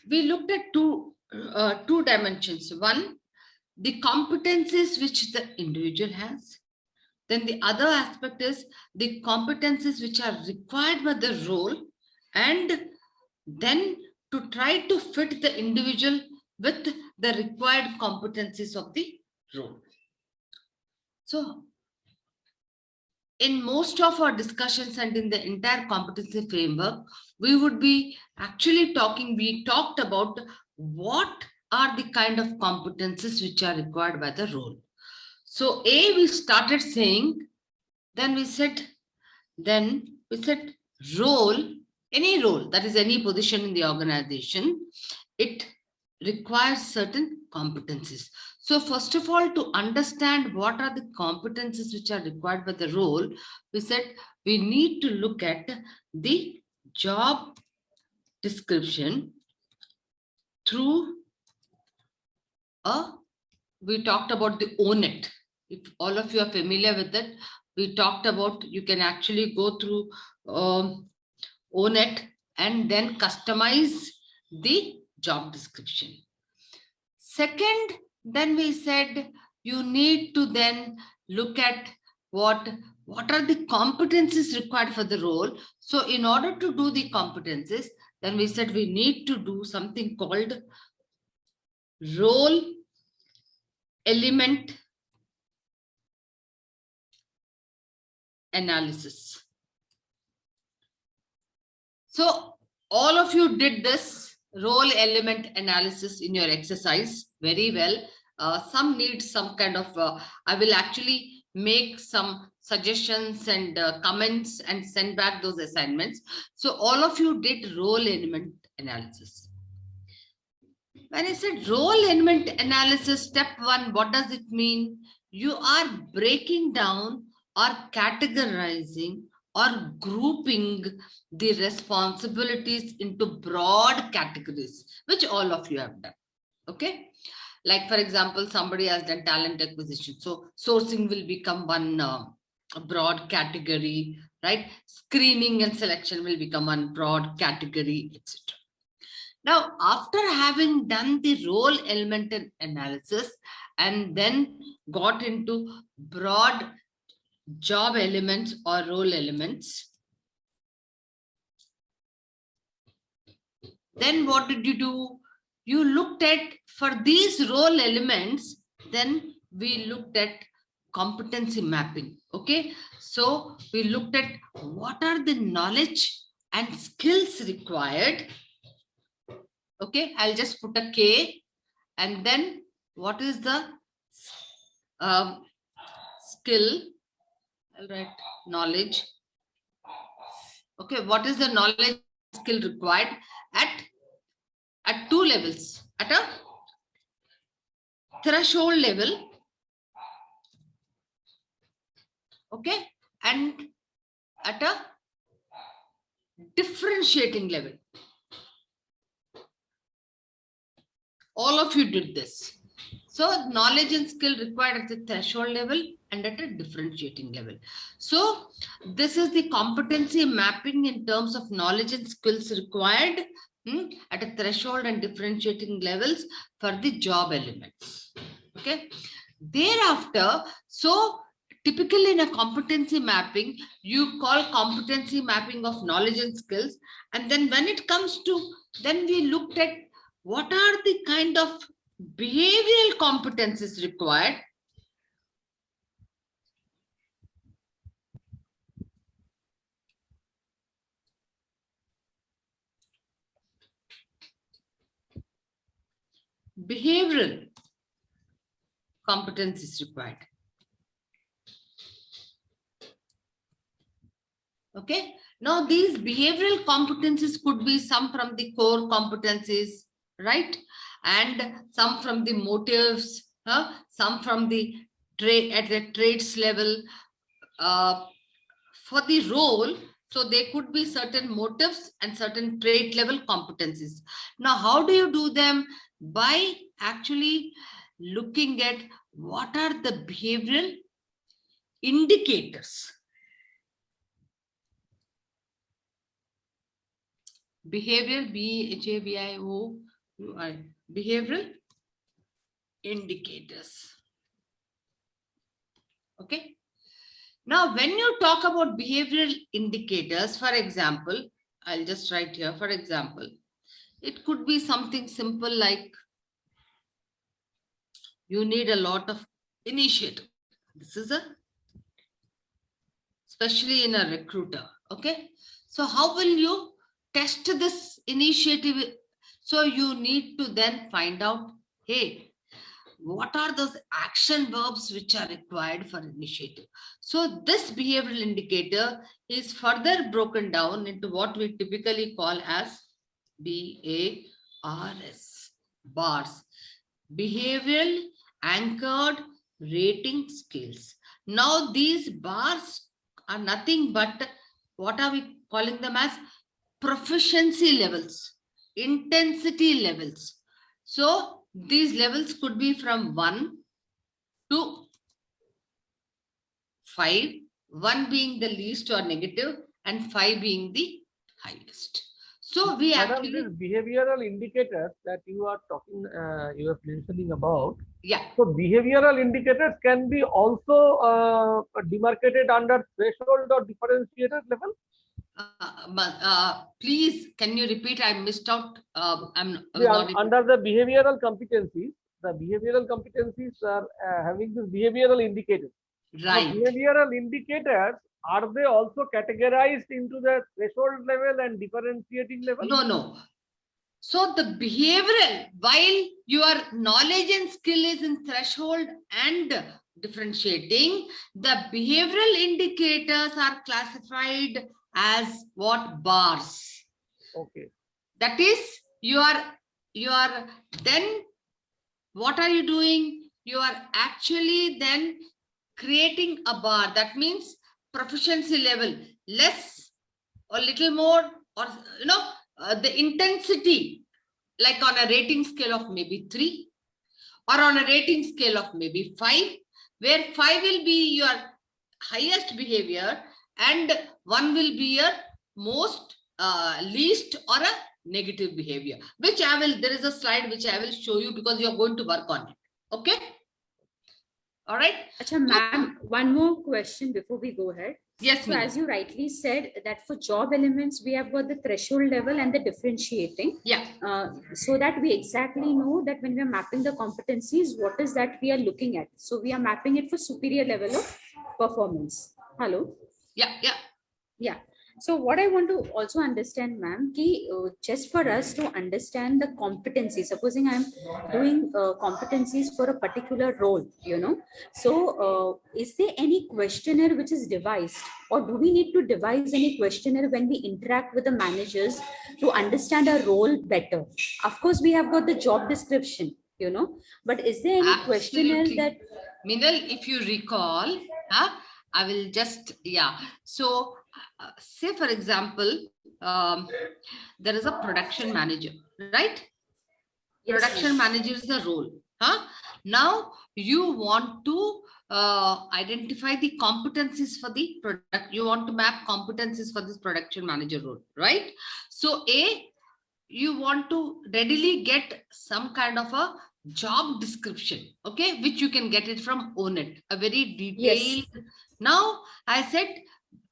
we looked at two dimensions. One, the competencies which the individual has. Then the other aspect is the competencies which are required by the role, and then to try to fit the individual with the required competencies of the role. So in most of our discussions and in the entire competency framework, we would be actually we talked about what are the kind of competencies which are required by the role. So we started saying, then we said role, any role, that is any position in the organization, it requires certain competencies. So first of all, to understand what are the competencies which are required by the role, we said we need to look at the job description through we talked about the Own It. If all of you are familiar with it, we talked about you can actually go through Own It and then customize the job description. Second, then we said you need to then look at what are the competencies required for the role. So in order to do the competencies, then we said we need to do something called role element analysis. So all of you did this role element analysis in your exercise very well. Some need some kind of, I will actually make some suggestions and comments and send back those assignments. So all of you did role element analysis. When I said role element analysis, step one, what does it mean? You are breaking down or categorizing or grouping the responsibilities into broad categories, which all of you have done. Okay. Like, for example, somebody has done talent acquisition. So sourcing will become one broad category, right? Screening and selection will become one broad category, etc. Now, after having done the role element analysis and then got into broad job elements or role elements, then what did you do? You looked at, for these role elements, then we looked at competency mapping. Okay, so we looked at what are the knowledge and skills required. Okay, I'll just put a K, and then what is the skill? I'll write knowledge. Okay, what is the knowledge skill required at two levels? At a threshold level, okay, and at a differentiating level. All of you did this. So knowledge and skill required at the threshold level and at a differentiating level. So this is the competency mapping in terms of knowledge and skills required at a threshold and differentiating levels for the job elements. Okay. Thereafter, so typically in a competency mapping, you call competency mapping of knowledge and skills. And then when it comes to, then we looked at what are the kind of behavioral competencies required. Behavioral competencies required. Okay. Now these behavioral competencies could be some from the core competencies, right? And some from the motives, some from the at the traits level. For the role, so there could be certain motives and certain trait level competencies. Now, how do you do them? By actually looking at what are the behavioral indicators. behavioral, B-H-A-V-I-O-U-I, behavioral indicators. Okay. Now, when you talk about behavioral indicators, for example, I'll just write here, for example, it could be something simple like you need a lot of initiative. This is especially in a recruiter. Okay. So how will you test this initiative? So you need to then find out, hey, what are those action verbs which are required for initiative? So this behavioral indicator is further broken down into what we typically call as BARS, bars, behavioral anchored rating scales. Now these bars are nothing but, what are we calling them as? Proficiency levels, intensity levels. So these levels could be from 1 to 5, 1 being the least or negative and 5 being the highest. So we Madam, actually, these behavioral indicators that you are talking, you are mentioning about. yeah. So behavioral indicators can be also demarcated under threshold or differentiated level. Please, can you repeat? I missed out. Under the behavioral competencies, are having this behavioral indicators. Right. So behavioral indicators, are they also categorized into the threshold level and differentiating level? No. So the behavioral, while your knowledge and skill is in threshold and differentiating, the behavioral indicators are classified as what? Bars. Okay. That is, you are then, what are you doing? You are actually then creating a bar. That means proficiency level, less or little more, or the intensity, like on a rating scale of maybe 3 or on a rating scale of maybe 5, where 5 will be your highest behavior and 1 will be your most least or a negative behavior, which there is a slide which I will show you because you're going to work on it. Okay. All right. Achha, ma'am, one more question before we go ahead. Yes, so as you rightly said that for job elements, we have got the threshold level and the differentiating. Yeah. So that we exactly know that when we are mapping the competencies, what is that we are looking at. So we are mapping it for superior level of performance. Hello? Yeah. So what I want to also understand, ma'am, just for us to understand the competency, supposing I'm doing competencies for a particular role, so is there any questionnaire which is devised, or do we need to devise any questionnaire when we interact with the managers to understand our role better? Of course, we have got the job description, but is there any questionnaire that... Minal, if you recall, I will just, so say for example, there is a production manager, right? Yes, production manager is the role. Now you want to identify the competencies for the product. You want to map competencies for this production manager role, right? So you want to readily get some kind of a job description, okay, which you can get it from ONET, a very detailed. Yes. Now I said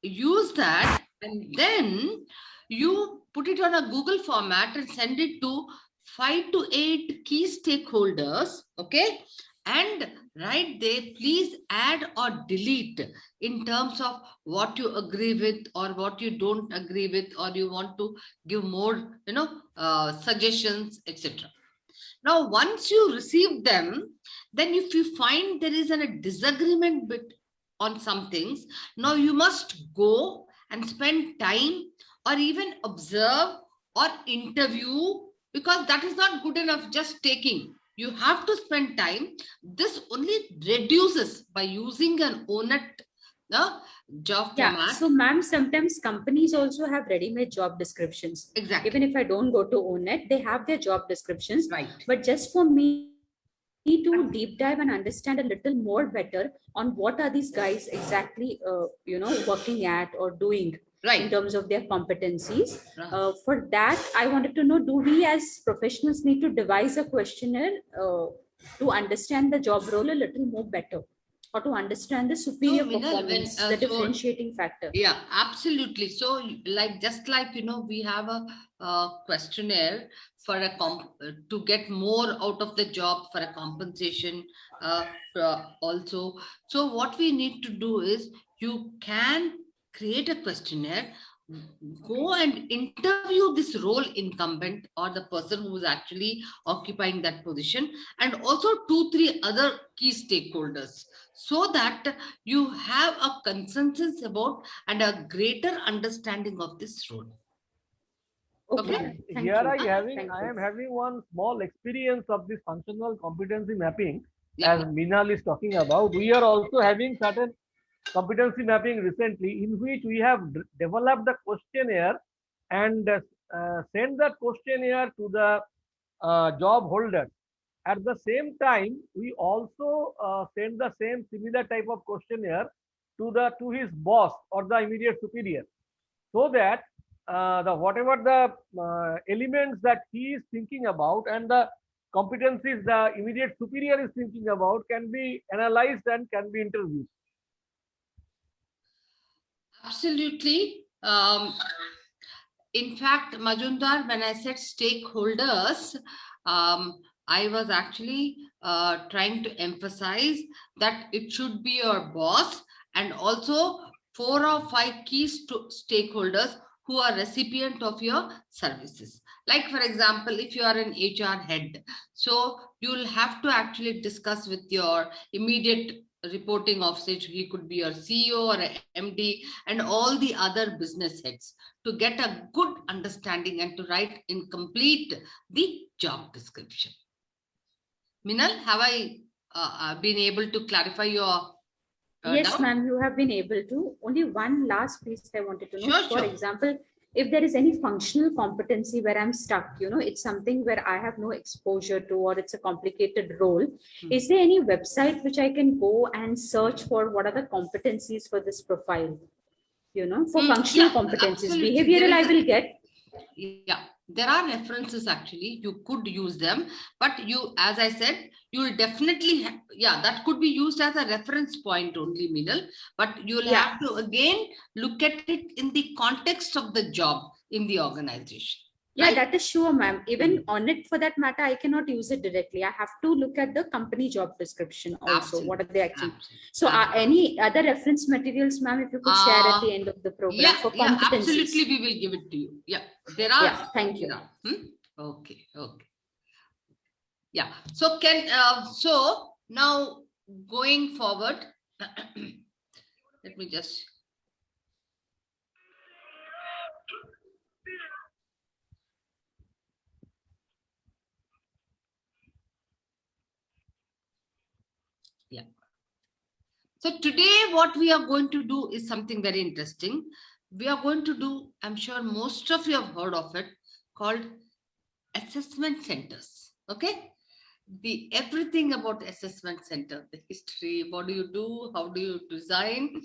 use that, and then you put it on a Google format and send it to 5 to 8 key stakeholders, okay, and right there, please add or delete in terms of what you agree with or what you don't agree with, or you want to give more, suggestions, etc. Now, once you receive them, then if you find there is a disagreement bit on some things, now you must go and spend time or even observe or interview, because that is not good enough just taking. You have to spend time. This only reduces by using an ONET job format. So ma'am, sometimes companies also have ready-made job descriptions. Exactly. Even if I don't go to ONET, they have their job descriptions. Right. But just for me to deep dive and understand a little more better on what are these guys exactly, working at or doing. in terms of their competencies. For that, I wanted to know, do we as professionals need to devise a questionnaire to understand the job role a little more better, or to understand the superior performance, the differentiating factor? Yeah, absolutely. So just like, we have a questionnaire for to get more out of the job for a compensation also. So what we need to do is, you can create a questionnaire, go and interview this role incumbent or the person who is actually occupying that position, and also 2-3 other key stakeholders, so that you have a consensus about and a greater understanding of this role. Okay. Here I am having one small experience of this functional competency mapping. As Minal is talking about, we are also having certain competency mapping recently, in which we have developed a questionnaire and send that questionnaire to the job holder. At the same time, we also send the same similar type of questionnaire to his boss or the immediate superior, so that the whatever the elements that he is thinking about and the competencies the immediate superior is thinking about can be analyzed and can be interviewed. Absolutely. In fact, Majumdar, when I said stakeholders, I was actually trying to emphasize that it should be your boss, and also 4 or 5 key stakeholders who are recipient of your services. Like, for example, if you are an HR head, so you'll have to actually discuss with your immediate reporting officer. He could be your CEO or a MD and all the other business heads, to get a good understanding and to write in complete the job description. Minal, have I been able to clarify your yes, ma'am, you have been able to. Only one last piece I wanted to know. For example, if there is any functional competency where I'm stuck, it's something where I have no exposure to, or it's a complicated role. Is there any website which I can go and search for what are the competencies for this profile? For functional competencies, absolutely. Behavioral I will get. Yeah, there are references actually. You could use them, but as I said, you will definitely, that could be used as a reference point only, Minal. But you'll have to again look at it in the context of the job in the organization. Yeah, right? That is sure, ma'am. Even on it, for that matter, I cannot use it directly. I have to look at the company job description also. Absolutely. What are they actually? So, any other reference materials, ma'am, if you could share at the end of the program for competencies? Absolutely, we will give it to you. Yeah, there are. Yeah, thank you. Okay. Yeah. So so now going forward, let me just. Yeah. So today what we are going to do is something very interesting. We are going to do, I'm sure most of you have heard of it, called assessment centers. Okay. Everything about assessment center, the history, what do you do, how do you design,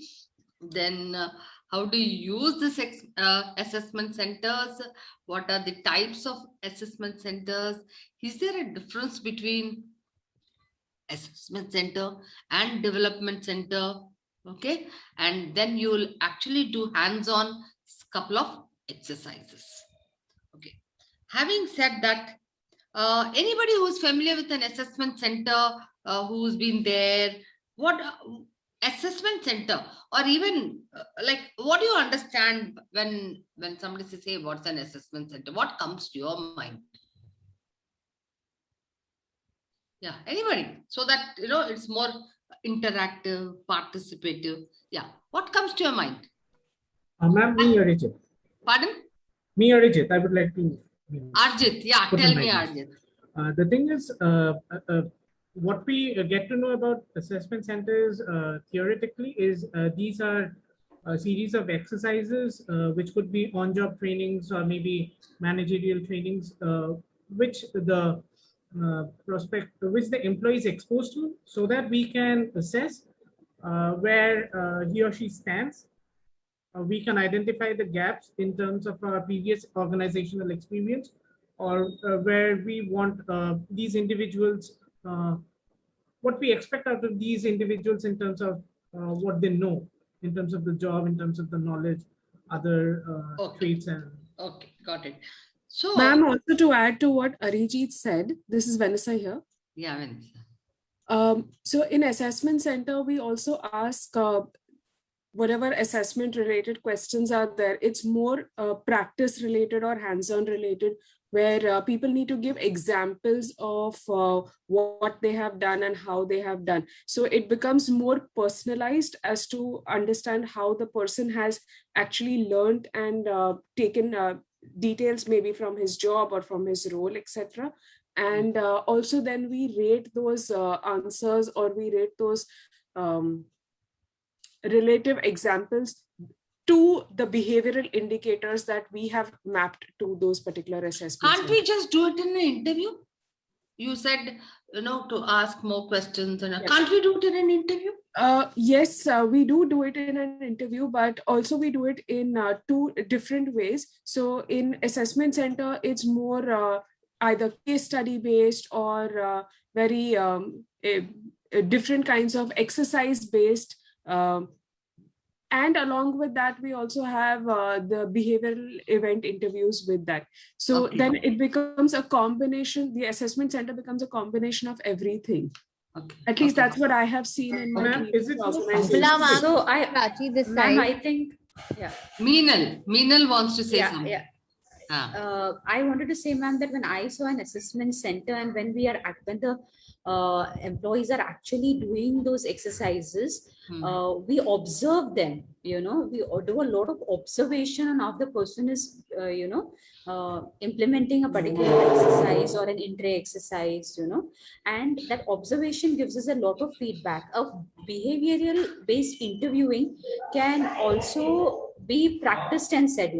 then how do you use this assessment centers, what are the types of assessment centers, is there a difference between assessment center and development center? Okay, and then you will actually do hands-on couple of exercises. Okay, having said that, anybody who's familiar with an assessment center, who's been there, what assessment center, or even like, what do you understand when somebody says, hey, what's an assessment center? What comes to your mind? Yeah, anybody, so that it's more interactive, participative. Yeah, what comes to your mind? Ma'am, me or Arjit? Pardon? Me or Arjit, I would like to. Arjit, yeah, tell me, Arjit. The thing is, what we get to know about assessment centers theoretically is these are a series of exercises which could be on-job trainings or maybe managerial trainings, which the which the employee is exposed to, so that we can assess where he or she stands we can identify the gaps in terms of our previous organizational experience, or where we want these individuals, what we expect out of these individuals in terms of what they know, in terms of the job, in terms of the knowledge, other traits. And okay, got it. So, ma'am, also to add to what Arijit said, this is Vanessa here. Yeah, Vanessa. So in assessment center, we also ask whatever assessment related questions are there. It's more practice related or hands-on related, where people need to give examples of what they have done and how they have done. So it becomes more personalized as to understand how the person has actually learned and taken details maybe from his job or from his role, etc. And also then we rate those answers, or we rate those relative examples to the behavioral indicators that we have mapped to those particular assessments. Can't we just do it in an interview? You said, to ask more questions. And yes. Can't we do it in an interview? Yes, we do it in an interview, but also we do it in two different ways. So in assessment center, it's more either case study based or very different kinds of exercise based. And along with that, we also have the behavioral event interviews with that. So then it becomes a combination, the assessment center becomes a combination of everything. At least that's what I have seen in my organization. So I think, yeah. Meenal wants to say something. Yeah. I wanted to say, ma'am, that when I saw an assessment center and when the employees are actually doing those exercises, we observe them, we do a lot of observation on how the person is, implementing a particular exercise or an intra-exercise, and that observation gives us a lot of feedback. Of behavioral based interviewing can also be practiced and said,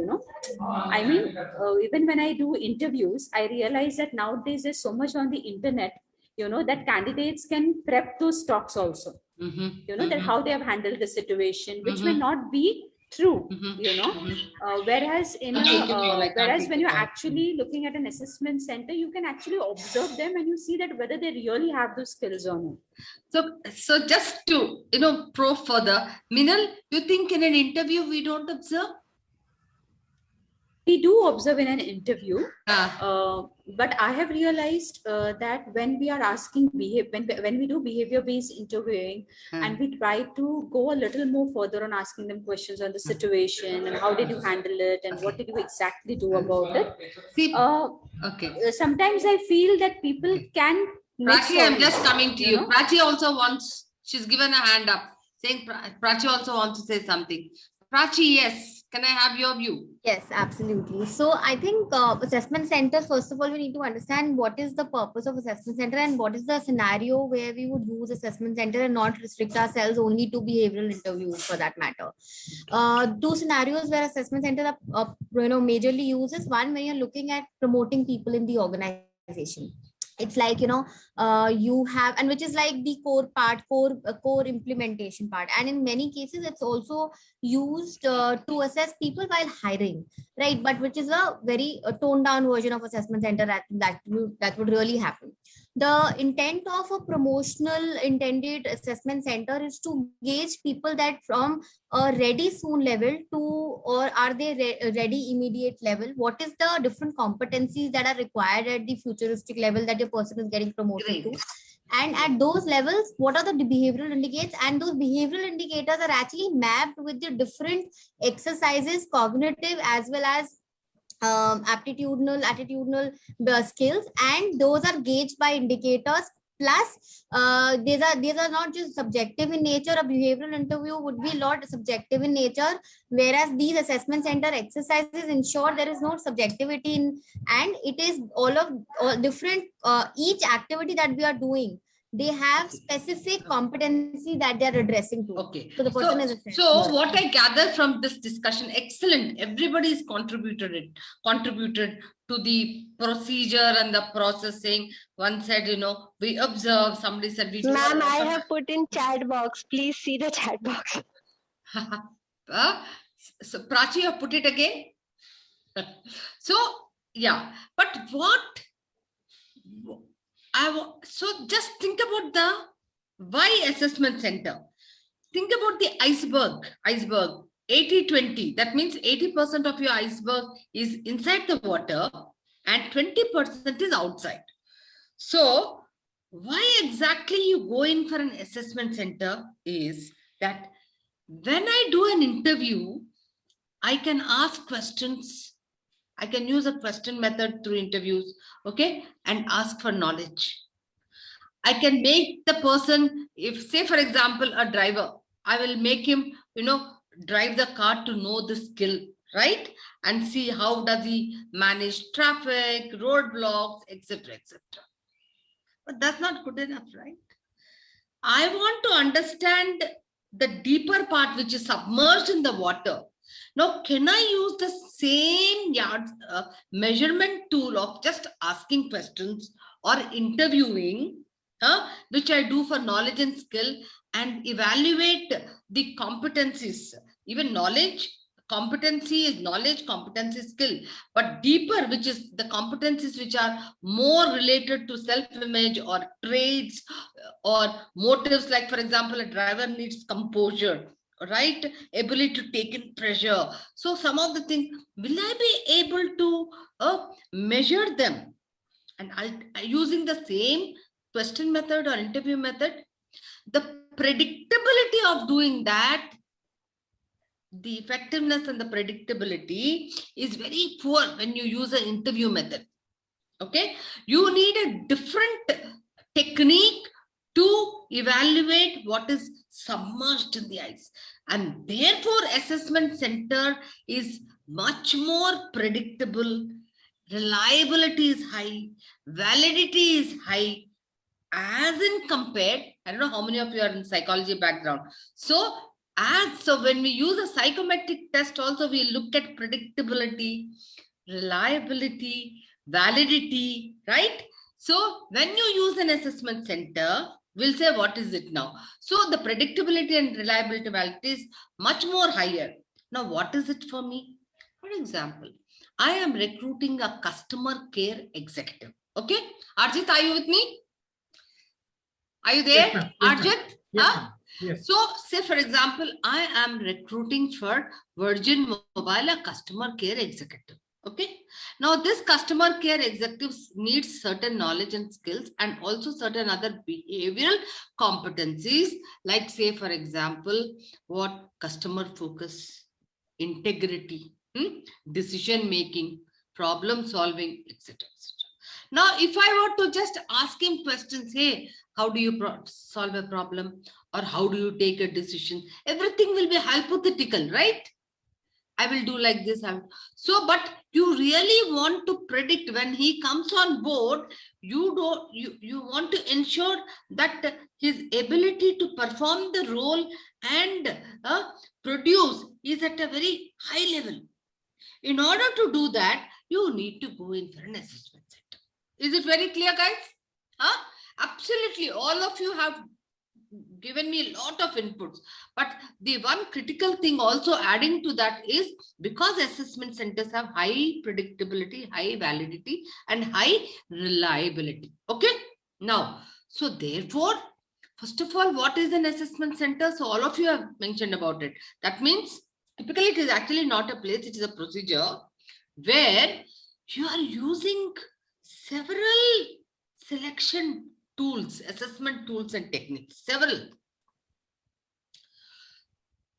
I mean, even when I do interviews, I realize that nowadays there's so much on the internet, that candidates can prep those talks also, that how they have handled the situation, which may not be true, whereas whereas when you're actually looking at an assessment center, you can actually observe them and you see that whether they really have those skills or not. So just to, probe further, Meenal, you think in an interview we don't observe? We do observe in an interview, but I have realized that when we are asking when we do behavior-based interviewing, and we try to go a little more further on asking them questions on the situation and how did you handle it and what did you exactly do about it. See, sometimes I feel that people can. Prachi, I'm just coming to you. Prachi also wants. She's given a hand up, saying Prachi also wants to say something. Prachi, yes. Can I have your view? Yes, absolutely. So I think assessment centers, first of all, we need to understand what is the purpose of assessment center and what is the scenario where we would use assessment center and not restrict ourselves only to behavioral interviews for that matter. Two scenarios where assessment center are, majorly uses. One, when you're looking at promoting people in the organization. It's like, you have, and which is like the core implementation part. And in many cases, it's also used to assess people while hiring, right? But which is a very toned down version of assessment center that would really happen. The intent of a promotional intended assessment center is to gauge people that from a ready soon level to, or are they ready immediate level? What is the different competencies that are required at the futuristic level that the person is getting promoted to? And at those levels, what are the behavioral indicators? And those behavioral indicators are actually mapped with the different exercises, cognitive as well as attitudinal skills, and those are gauged by indicators. Plus, these are not just subjective in nature. A behavioral interview would be a lot subjective in nature, whereas these assessment center exercises ensure there is no subjectivity in, and it is all different. Each activity that we are doing, they have specific competency that they are addressing to. Okay. So the person is so what I gather from this discussion, excellent. Everybody's contributed to the procedure and the processing. One said, we observe. Somebody said we do. Ma'am, I have put in chat box. Please see the chat box. So Prachi, you put it again. So yeah, but what so just think about the why assessment center. Think about the iceberg 80-20. That means 80% of your iceberg is inside the water and 20% is outside. So why exactly you go in for an assessment center is that when I do an interview, I can ask questions. I can use a question method through interviews, okay, and ask for knowledge. I can make the person, if say for example, a driver, I will make him, drive the car to know the skill, right? And see how does he manage traffic, roadblocks, etc., etc. But that's not good enough, right? I want to understand the deeper part which is submerged in the water. Now, can I use the same measurement tool of just asking questions or interviewing, which I do for knowledge and skill, and evaluate the competencies? Even knowledge, competency is knowledge, competency is skill, but deeper, which is the competencies which are more related to self-image or traits or motives. Like for example, a driver needs composure, right? Ability to take in pressure. So some of the things, will I be able to measure them? And using the same question method or interview method, the predictability of doing that, the effectiveness and the predictability is very poor when you use an interview method. Okay, you need a different technique to evaluate what is submerged in the ice, and therefore assessment center is much more predictable, reliability is high, validity is high, as in compared, I don't know how many of you are in psychology background. So when we use a psychometric test also, we look at predictability, reliability, validity, right? So when you use an assessment center, we'll say what is it now. So the predictability and reliability validity is much more higher. Now what is it for me? For example, I am recruiting a customer care executive. Okay, Arjit, are you with me? Are you there, yes, Arjit? Yes, yes. So say for example, I am recruiting for Virgin Mobile a customer care executive. Okay. Now this customer care executives needs certain knowledge and skills and also certain other behavioral competencies, like say for example, what customer focus, integrity, decision making, problem solving, etc. Now, if I were to just ask him questions, hey, how do you solve a problem, or how do you take a decision? Everything will be hypothetical, right? I will do like this. So, but you really want to predict when he comes on board, you want to ensure that his ability to perform the role and produce is at a very high level. In order to do that, you need to go in for an assessment center. Is it very clear, guys? Absolutely. All of you have given me a lot of inputs, but the one critical thing also adding to that is because assessment centers have high predictability, high validity, and high reliability. Okay. Now, so therefore, first of all, what is an assessment center? So all of you have mentioned about it. That means typically it is actually not a place, it is a procedure where you are using several selection tools, assessment tools and techniques, several,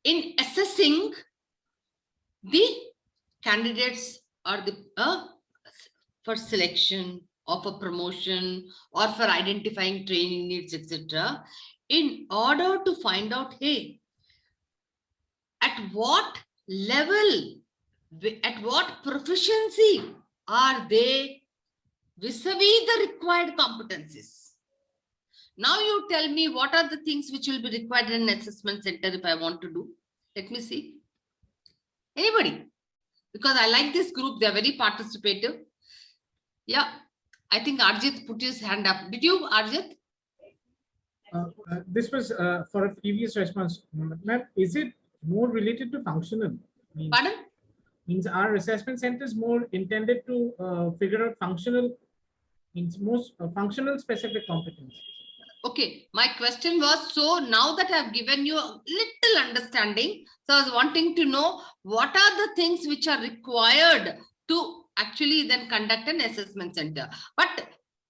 in assessing the candidates or the for selection of a promotion or for identifying training needs, etc., in order to find out, hey, at what level, at what proficiency are they vis-a-vis the required competencies. Now you tell me what are the things which will be required in an assessment center if I want to do. Let me see. Anybody? Because I like this group. They are very participative. Yeah. I think Arjit put his hand up. Did you, Arjit? This was for a previous response. Ma'am, is it more related to functional? Pardon? Means our assessment center is more intended to figure out functional, means most functional specific competencies. Okay, my question was, so now that I've given you a little understanding, so I was wanting to know what are the things which are required to actually then conduct an assessment center. But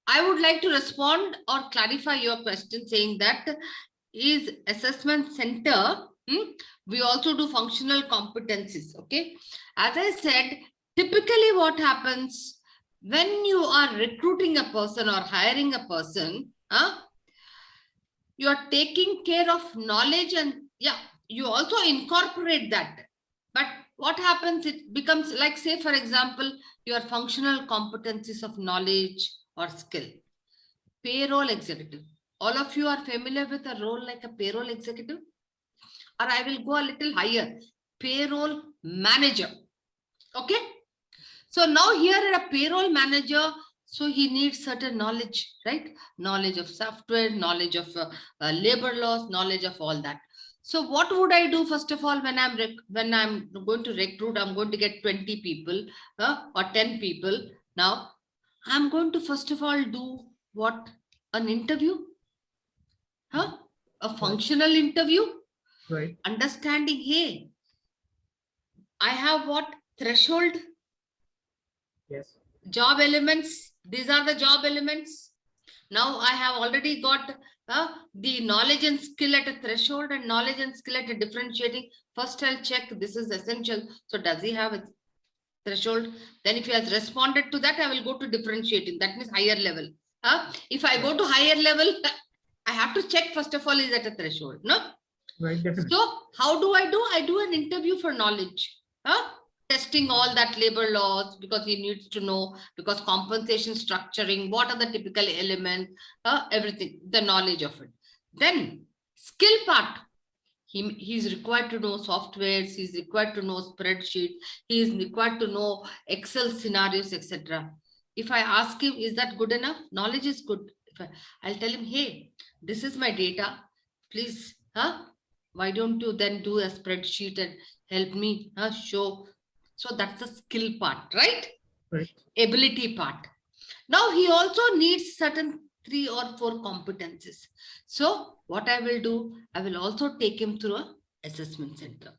I would like to respond or clarify your question saying that is assessment center, we also do functional competencies, okay? As I said, typically what happens when you are recruiting a person or hiring a person, you are taking care of knowledge and you also incorporate that. But what happens, it becomes like, say, for example, your functional competencies of knowledge or skill. Payroll executive. All of you are familiar with a role like a payroll executive? Or I will go a little higher. Payroll manager. Okay? So now here a payroll manager, so he needs certain knowledge, right? Knowledge of software, knowledge of labor laws, knowledge of all that. So what would I do first of all when I'm going to recruit? I'm going to get 20 people or 10 people. Now I'm going to first of all do what? An interview, a functional interview, right? Understanding, hey, I have what? Threshold. Yes. Job elements. These are the job elements. Now I have already got the knowledge and skill at a threshold and knowledge and skill at a differentiating. First I'll check this is essential. So does he have a threshold? Then if he has responded to that, I will go to differentiating. That means higher level. If I go to higher level, I have to check first of all is at a threshold. No? Right. Definitely. So how do? I do an interview for knowledge. Testing all that labor laws because he needs to know, because compensation structuring, what are the typical elements, everything, the knowledge of it. Then skill part. He's required to know softwares, he's required to know spreadsheets, he is required to know Excel scenarios, etc. If I ask him, is that good enough? Knowledge is good. I'll tell him, hey, this is my data. Please, why don't you then do a spreadsheet and help me show? So that's the skill part, right? Right. Ability part. Now he also needs certain 3 or 4 competencies. So what I will do, I will also take him through a assessment center.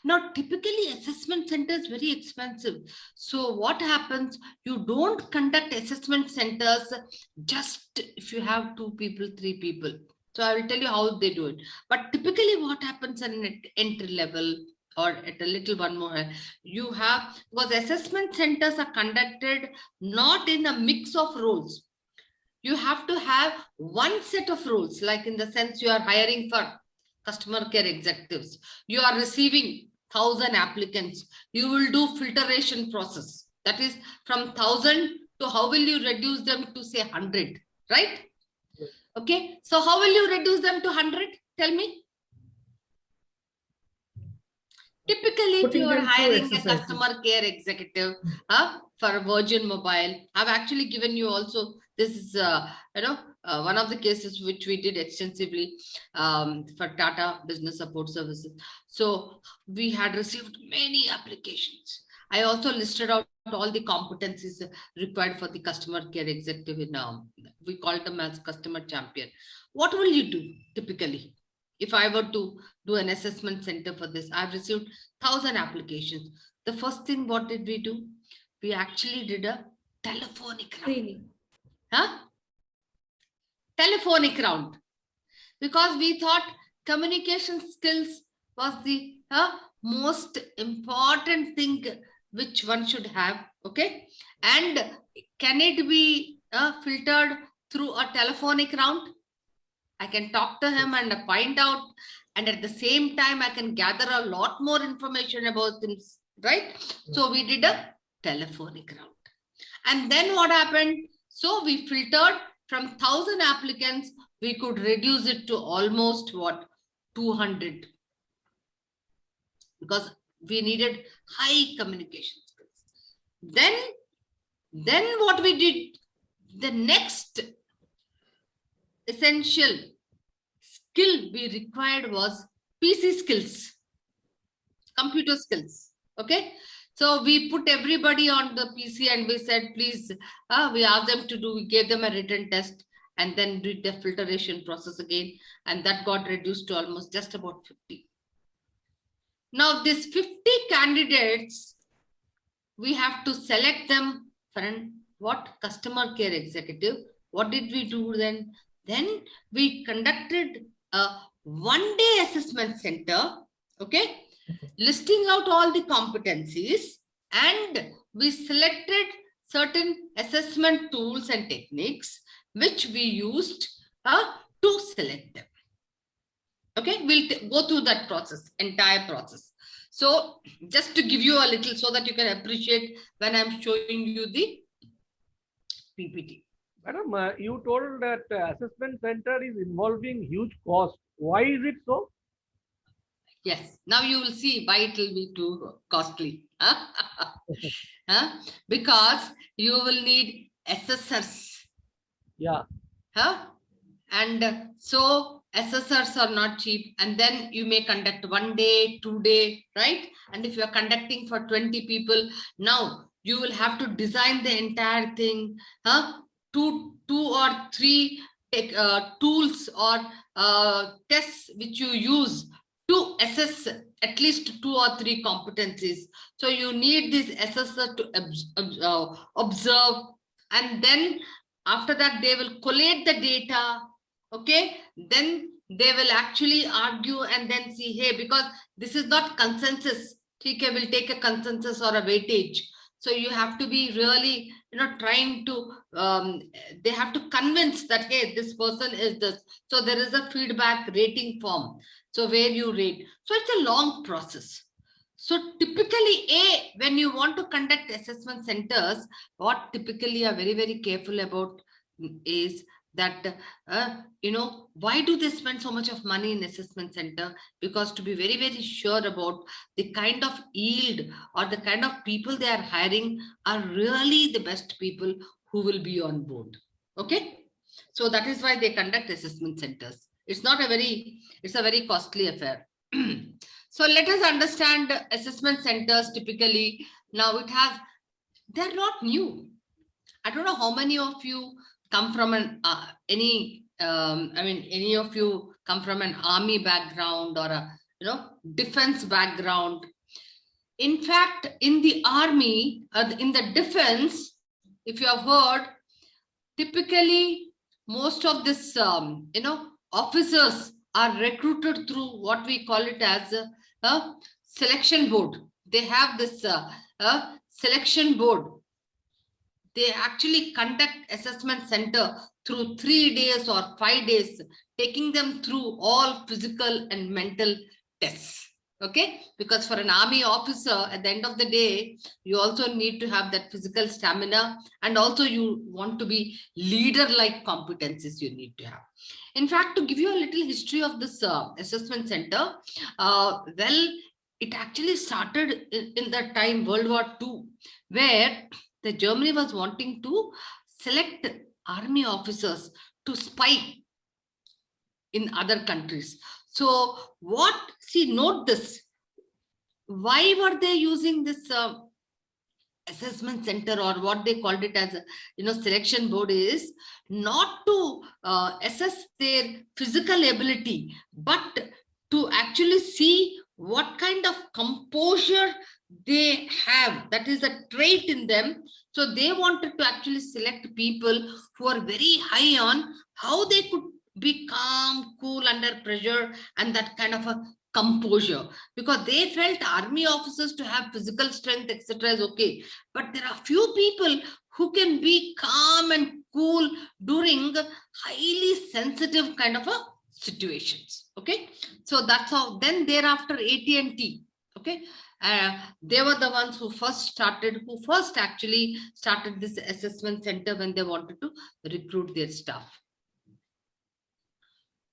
Now, typically assessment center is very expensive. So what happens, you don't conduct assessment centers just if you have 2 people, 3 people. So I will tell you how they do it. But typically what happens at an entry level or at a little one more, you have, because assessment centers are conducted not in a mix of roles. You have to have one set of roles, like in the sense you are hiring for customer care executives. You are receiving 1,000 applicants. You will do filtration process. That is from 1,000 to how will you reduce them to say 100, right? Okay. So how will you reduce them to 100? Tell me. Typically, if you are hiring a customer care executive for Virgin Mobile, I've actually given you also, this is, one of the cases which we did extensively for Tata Business Support Services. So we had received many applications. I also listed out all the competencies required for the customer care executive in, we call them as customer champion. What will you do typically? If I were to do an assessment center for this, I've received 1,000 applications. The first thing, what did we do? We actually did a telephonic round. Telephonic round. Because we thought communication skills was the most important thing which one should have. Okay. And can it be filtered through a telephonic round? I can talk to him and find out, and at the same time, I can gather a lot more information about him, right? So we did a telephonic round. And then what happened? So we filtered from 1,000 applicants, we could reduce it to almost what? 200. Because we needed high communication skills. Then what we did, the next essential skill we required was PC skills, computer skills. Okay. So we put everybody on the PC and we said, please, we asked them to do, we gave them a written test and then did the filtration process again. And that got reduced to almost just about 50. Now, these 50 candidates, we have to select them for what customer care executive. What did we do then? Then we conducted a one-day assessment center, okay, listing out all the competencies, and we selected certain assessment tools and techniques which we used to select them. Okay, we'll go through that process, entire process. So just to give you a little so that you can appreciate when I'm showing you the PPT. Madam, you told that assessment center is involving huge cost. Why is it so? Yes, now you will see why it will be too costly. Because you will need assessors. Yeah. And so assessors are not cheap, and then you may conduct 1 day, 2 day, right? And if you are conducting for 20 people, now you will have to design the entire thing, two or three tools or tests which you use to assess at least 2 or 3 competencies. So you need this assessor to observe, and then after that they will collate the data. Okay, then they will actually argue and then see, hey, because this is not consensus, TK will take a consensus or a weightage. So you have to be really, trying to, they have to convince that, hey, this person is this. So there is a feedback rating form. So where you rate. So it's a long process. So typically, when you want to conduct assessment centers, what typically are very, very careful about is that, why do they spend so much of money in assessment center? Because to be very, very sure about the kind of yield or the kind of people they are hiring are really the best people who will be on board. Okay. So that is why they conduct assessment centers. It's a very costly affair. So let us understand assessment centers typically. Now they're not new. I don't know how many of you come from any of you come from an army background or a defense background. In fact, in the army, in the defense, if you have heard, typically most of this officers are recruited through what we call it as a selection board. They have this selection board. They actually conduct assessment center through 3 days or 5 days, taking them through all physical and mental tests. Okay, because for an army officer, at the end of the day, you also need to have that physical stamina, and also you want to be leader-like competencies you need to have. In fact, to give you a little history of this assessment center, it actually started in the time World War II, where the Germany was wanting to select army officers to spy in other countries. So note this, why were they using this assessment center, or what they called it as selection board, is not to assess their physical ability, but to actually see what kind of composure they have, that is a trait in them. So they wanted to actually select people who are very high on how they could be calm, cool under pressure, and that kind of a composure, because they felt army officers to have physical strength, etc. is okay, but there are few people who can be calm and cool during highly sensitive kind of a situations. Okay, so that's how. Then thereafter, AT&T, okay, they were the ones who first actually started this assessment center when they wanted to recruit their staff.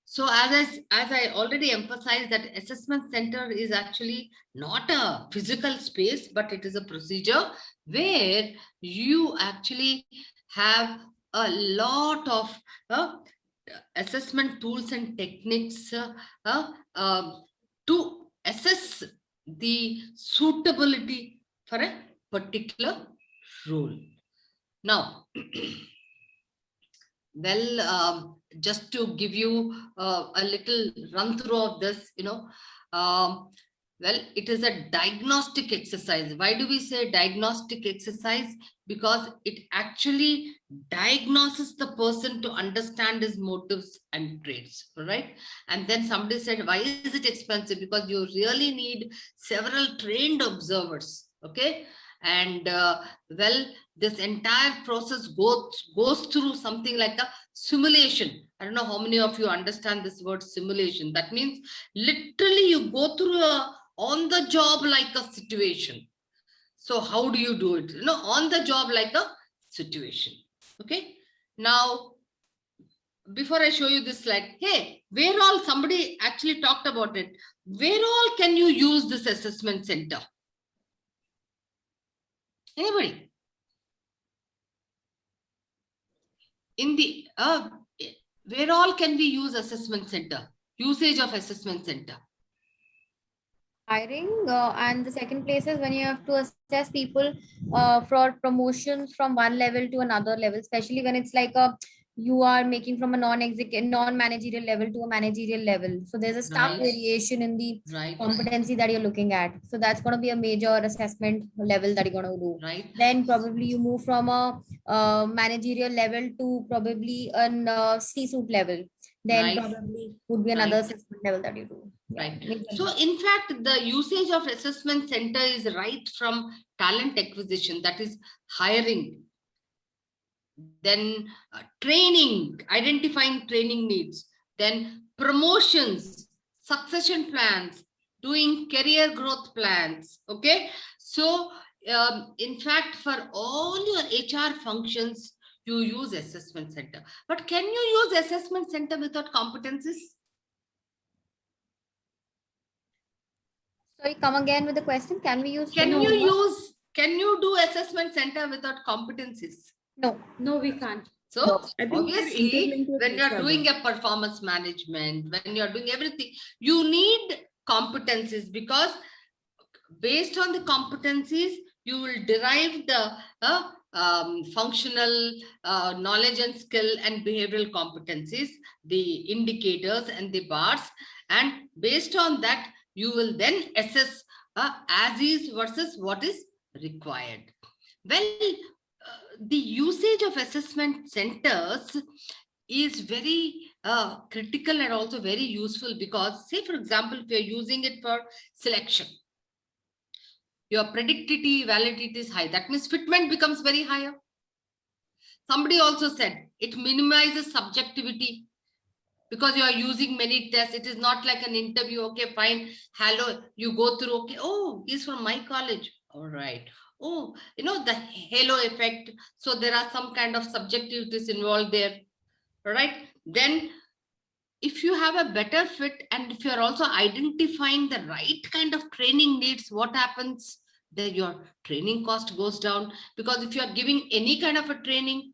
So as I already emphasized, that assessment center is actually not a physical space, but it is a procedure where you actually have a lot of assessment tools and techniques to assess the suitability for a particular role. Now, well, just to give you a little run through of this, well, it is a diagnostic exercise. Why do we say diagnostic exercise? Because it actually diagnoses the person to understand his motives and traits, right? And then somebody said, why is it expensive? Because you really need several trained observers, okay? And well, this entire process goes through something like a simulation. I don't know how many of you understand this word simulation. That means literally you go through a on the job like a situation. So how do you do it? On the job like a situation. Okay. Now, before I show you this slide, hey, where all, somebody actually talked about it. Where all can you use this assessment center? Anybody? In the where all can we use assessment center? Usage of assessment center. Hiring, and the second place is when you have to assess people for promotions from one level to another level, especially when it's like you are making from a non-managerial level to a managerial level. So there's a stark variation in the competency that you're looking at. So that's going to be a major assessment level that you're going to do. Then probably you move from a managerial level to probably a C-suite level. Then probably would be another assessment level that you do. Right. So in fact, the usage of assessment center is right from talent acquisition, that is hiring, then training, identifying training needs, then promotions, succession plans, doing career growth plans. Okay. So in fact, for all your HR functions, you use assessment center. But can you use assessment center without competencies? Sorry, come again with the question. Can we use? Can you do assessment center without competencies? No, we can't. So obviously, when you're doing a performance management, when you're doing everything, you need competencies, because based on the competencies, you will derive the functional knowledge and skill and behavioral competencies, the indicators and the bars. And based on that, you will then assess as is versus what is required. Well, the usage of assessment centers is very critical and also very useful, because say, for example, if you're using it for selection, your predictability, validity is high. That means fitment becomes very higher. Somebody also said it minimizes subjectivity, because you are using many tests. It is not like an interview. Okay, fine. Hello, you go through. Okay, oh, he's from my college. All right. Oh, the halo effect. So there are some kind of subjectivities involved there. All right. Then if you have a better fit, and if you're also identifying the right kind of training needs, what happens? Then your training cost goes down, because if you are giving any kind of a training,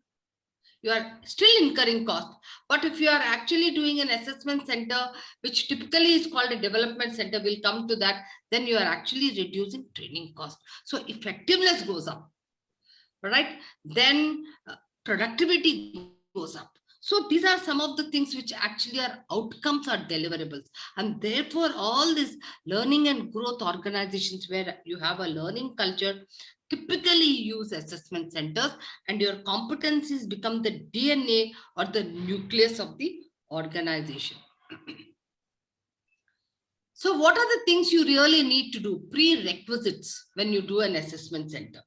you are still incurring cost. But if you are actually doing an assessment center, which typically is called a development center, we'll come to that, then you are actually reducing training cost. So effectiveness goes up, right? Then productivity goes up. So these are some of the things which actually are outcomes or deliverables. And therefore, all these learning and growth organizations where you have a learning culture typically use assessment centers, and your competencies become the DNA or the nucleus of the organization. So what are the things you really need to do, prerequisites, when you do an assessment center?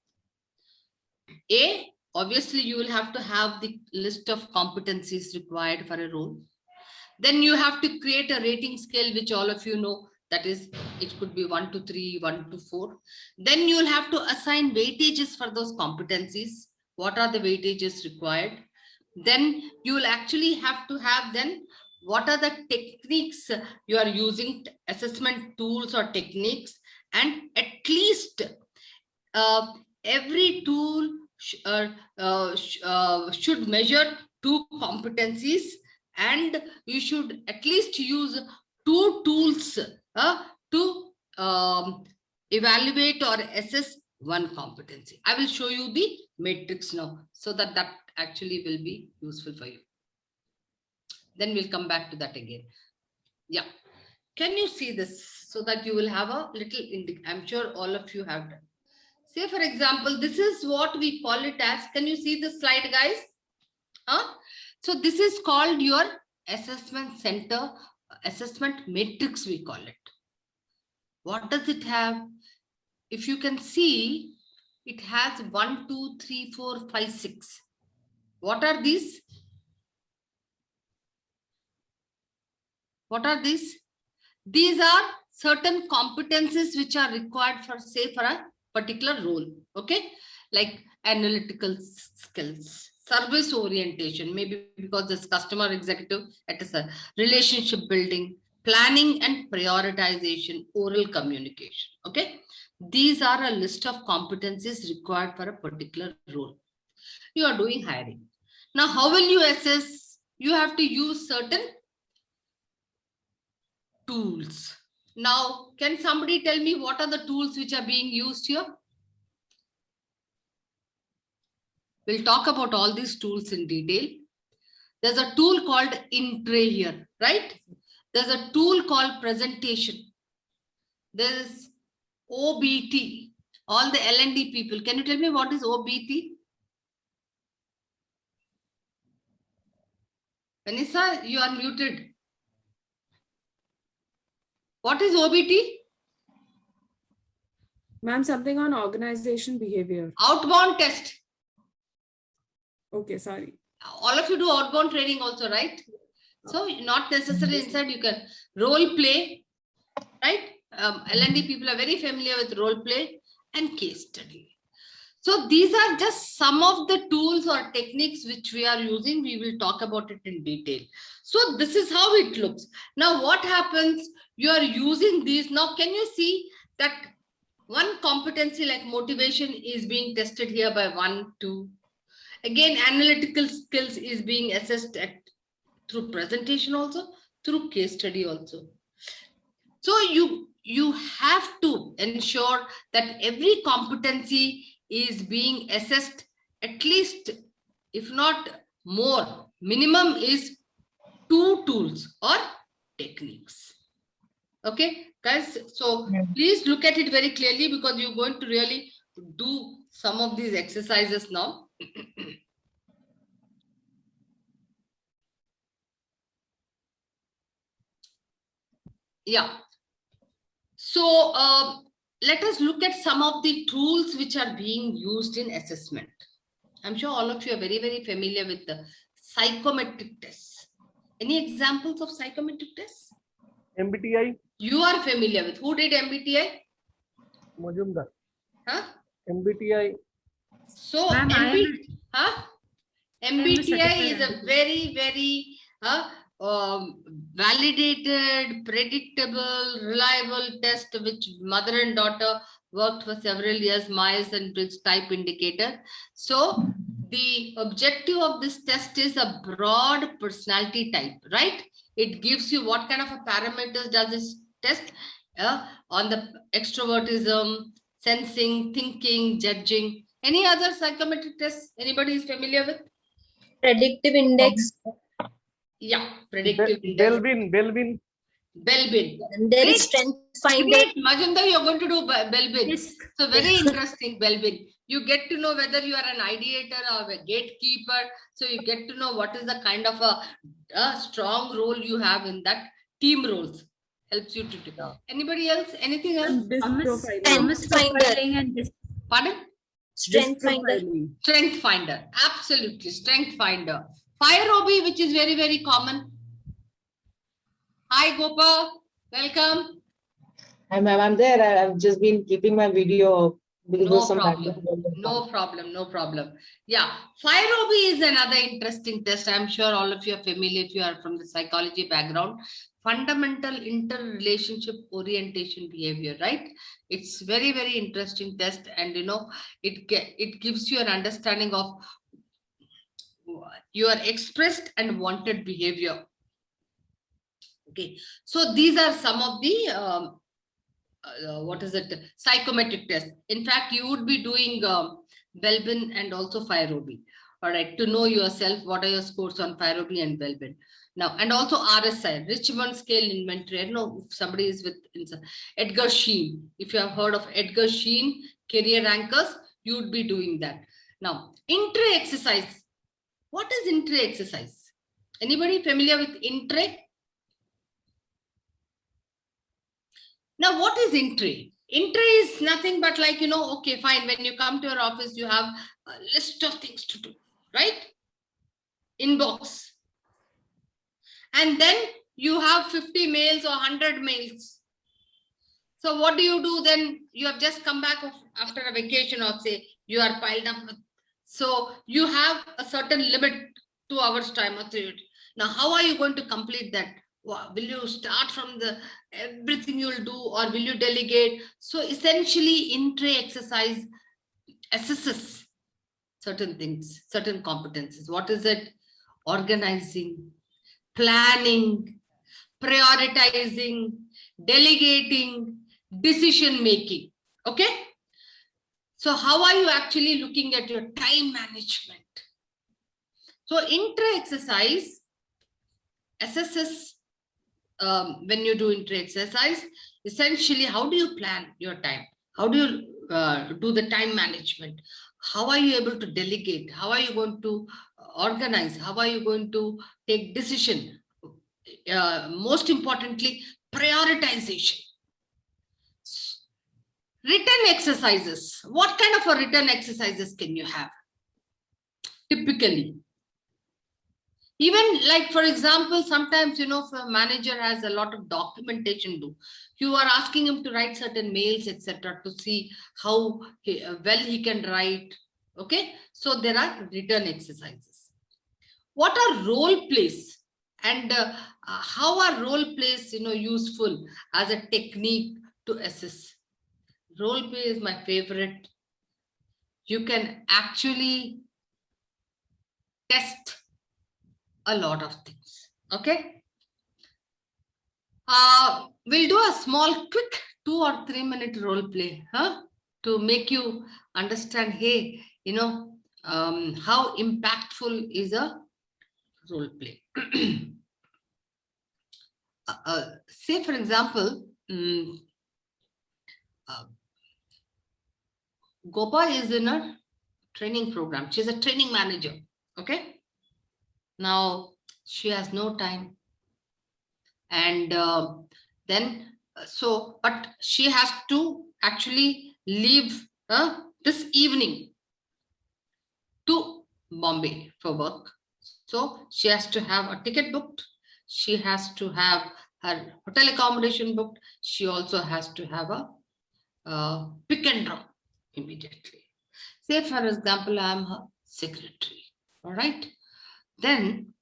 Obviously, you will have to have the list of competencies required for a role. Then you have to create a rating scale, which all of you know. That is, it could be 1 to 3, 1 to 4. Then you will have to assign weightages for those competencies. What are the weightages required? Then you will actually have to have then what are the techniques you are using, assessment tools or techniques, and at least every tool should measure 2 competencies, and you should at least use 2 tools to evaluate or assess one competency. I will show you the matrix now so that actually will be useful for you. Then we'll come back to that again. Yeah. Can you see this so that you will have a little I'm sure all of you have done. Say, for example, this is what we call it as. Can you see the slide, guys? So this is called your assessment center, assessment matrix, we call it. What does it have? If you can see, it has 1, 2, 3, 4, 5, 6. What are these? What are these? These are certain competencies which are required for, say, for a particular role. Okay, like analytical skills, service orientation, maybe because this customer executive, etc. Relationship building, planning and prioritization, oral communication. Okay, these are a list of competencies required for a particular role. You are doing hiring. Now, how will you assess? You have to use certain tools. Now, can somebody tell me what are the tools which are being used here? We'll talk about all these tools in detail. There's a tool called Intray here, right? There's a tool called presentation. There's OBT. All the L&D people, can you tell me what is OBT? Vanessa, you are muted. What is OBT? Ma'am, something on organization behavior. Outbound test. Okay, sorry. All of you do outbound training also, right? So not necessarily inside, you can role play, right? L&D people are very familiar with role play and case study. So these are just some of the tools or techniques which we are using. We will talk about it in detail. So this is how it looks. Now what happens? You are using these. Now can you see that one competency like motivation is being tested here by 1, 2. Again, analytical skills is being assessed through presentation also, through case study also. So you have to ensure that every competency is being assessed at least, if not more, minimum is 2 tools or techniques. Okay, guys, so please look at it very clearly because you're going to really do some of these exercises now. Yeah. So let us look at some of the tools which are being used in assessment. I'm sure all of you are very, very familiar with the psychometric tests. Any examples of psychometric tests? MBTI. You are familiar with. Who did MBTI? Majumdar. Huh? MBTI. So MBTI is a very, very validated, predictable, reliable test which mother and daughter worked for several years, Myers and Briggs type indicator. So the objective of this test is a broad personality type, right? It gives you what kind of a parameters does this test on the extrovertism, sensing, thinking, judging. Any other psychometric tests anybody is familiar with? Predictive index. Yeah, predictive index. Belbin. And there is strength finder. Majumdar, you're going to do Belbin. So very interesting, Belbin. You get to know whether you are an ideator or a gatekeeper. So you get to know what is the kind of a strong role you have in that team roles. Helps you to do. Anybody else? Anything else? Strength finder. Pardon? Strength finder. Strength finder. Absolutely. Strength finder. Fire OB, which is very, very common. Hi, Gopa. Welcome. Hi, ma'am. I'm there. I've just been keeping my video. No problem. Yeah. Fire OB is another interesting test. I'm sure all of you are familiar if you are from the psychology background. Fundamental interrelationship orientation behavior, right? It's very, very interesting test, and you know it gives you an understanding of your expressed and wanted behavior. Okay, so these are some of the what is it? Psychometric test. In fact, you would be doing Belbin and also Fairobi. All right, to know yourself, what are your scores on Fairobi and Belbin? Now, and also RSI, Richmond Scale Inventory. I don't know if somebody is with Edgar Sheen. If you have heard of Edgar Sheen, Career Anchors, you would be doing that. Now, intra exercise. What is intra exercise? Anybody familiar with intra? Now, what is intra? Intra is nothing but like, okay, fine. When you come to your office, you have a list of things to do, right? Inbox. And then you have 50 mails or 100 mails. So what do you do then? You have just come back after a vacation, or say you are piled up. So you have a certain limit, 2 hours time or 3 hours. Now, how are you going to complete that? Will you start from everything you'll do, or will you delegate? So essentially, intra exercise assesses certain things, certain competencies. What is it? Organizing, planning, prioritizing, delegating, decision making. Okay. So how are you actually looking at your time management? So intra exercise assesses, when you do intra exercise, essentially, how do you plan your time? How do you do the time management? How are you able to delegate? How are you going to organize? How are you going to take decision? Most importantly, prioritization. Written exercises. What kind of a written exercises can you have? Typically, even like, for example, sometimes, if a manager has a lot of documentation to do, you are asking him to write certain mails, etc., to see how well he can write. Okay, so there are written exercises. What are role plays, and how are role plays, useful as a technique to assess? Role play is my favorite. You can actually test a lot of things. Okay. We'll do a small, quick 2 or 3 minute role play, to make you understand, hey, how impactful is a role play. Say, for example, Gopa is in a training program. She's a training manager. Okay. Now, she has no time. And but she has to actually leave this evening to Bombay for work. So she has to have a ticket booked. She has to have her hotel accommodation booked. She also has to have a pick and drop immediately. Say, for example, I'm her secretary. All right. Then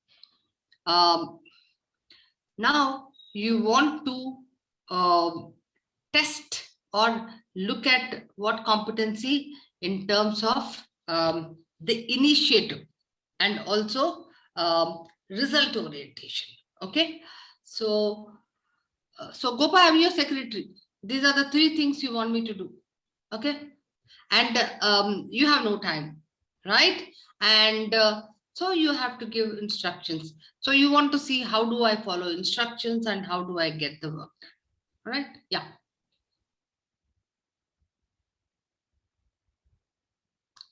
now you want to test or look at what competency in terms of the initiative and also result orientation. Okay. So Gopa, I'm your secretary. These are the 3 things you want me to do. Okay. And you have no time, right? And so you have to give instructions. So you want to see, how do I follow instructions and how do I get the work done? All right. Yeah.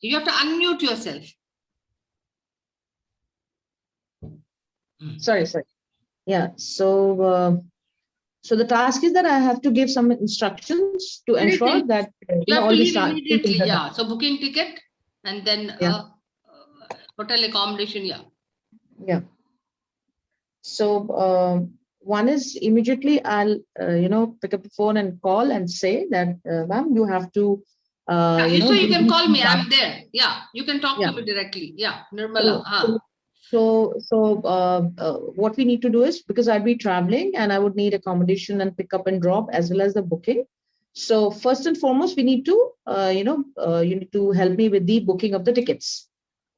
You have to unmute yourself. Sorry. Yeah. So the task is that I have to give some instructions to ensure that you have all to these leave immediately. Yeah. So booking ticket and then hotel accommodation. Yeah. Yeah. So one is immediately I'll pick up the phone and call and say that ma'am, you have to so you can call me. I'm there. Yeah. You can talk to me directly. Yeah. Nirmala. So what we need to do is, because I'd be traveling and I would need accommodation and pick up and drop as well as the booking. So first and foremost, we need to, you need to help me with the booking of the tickets,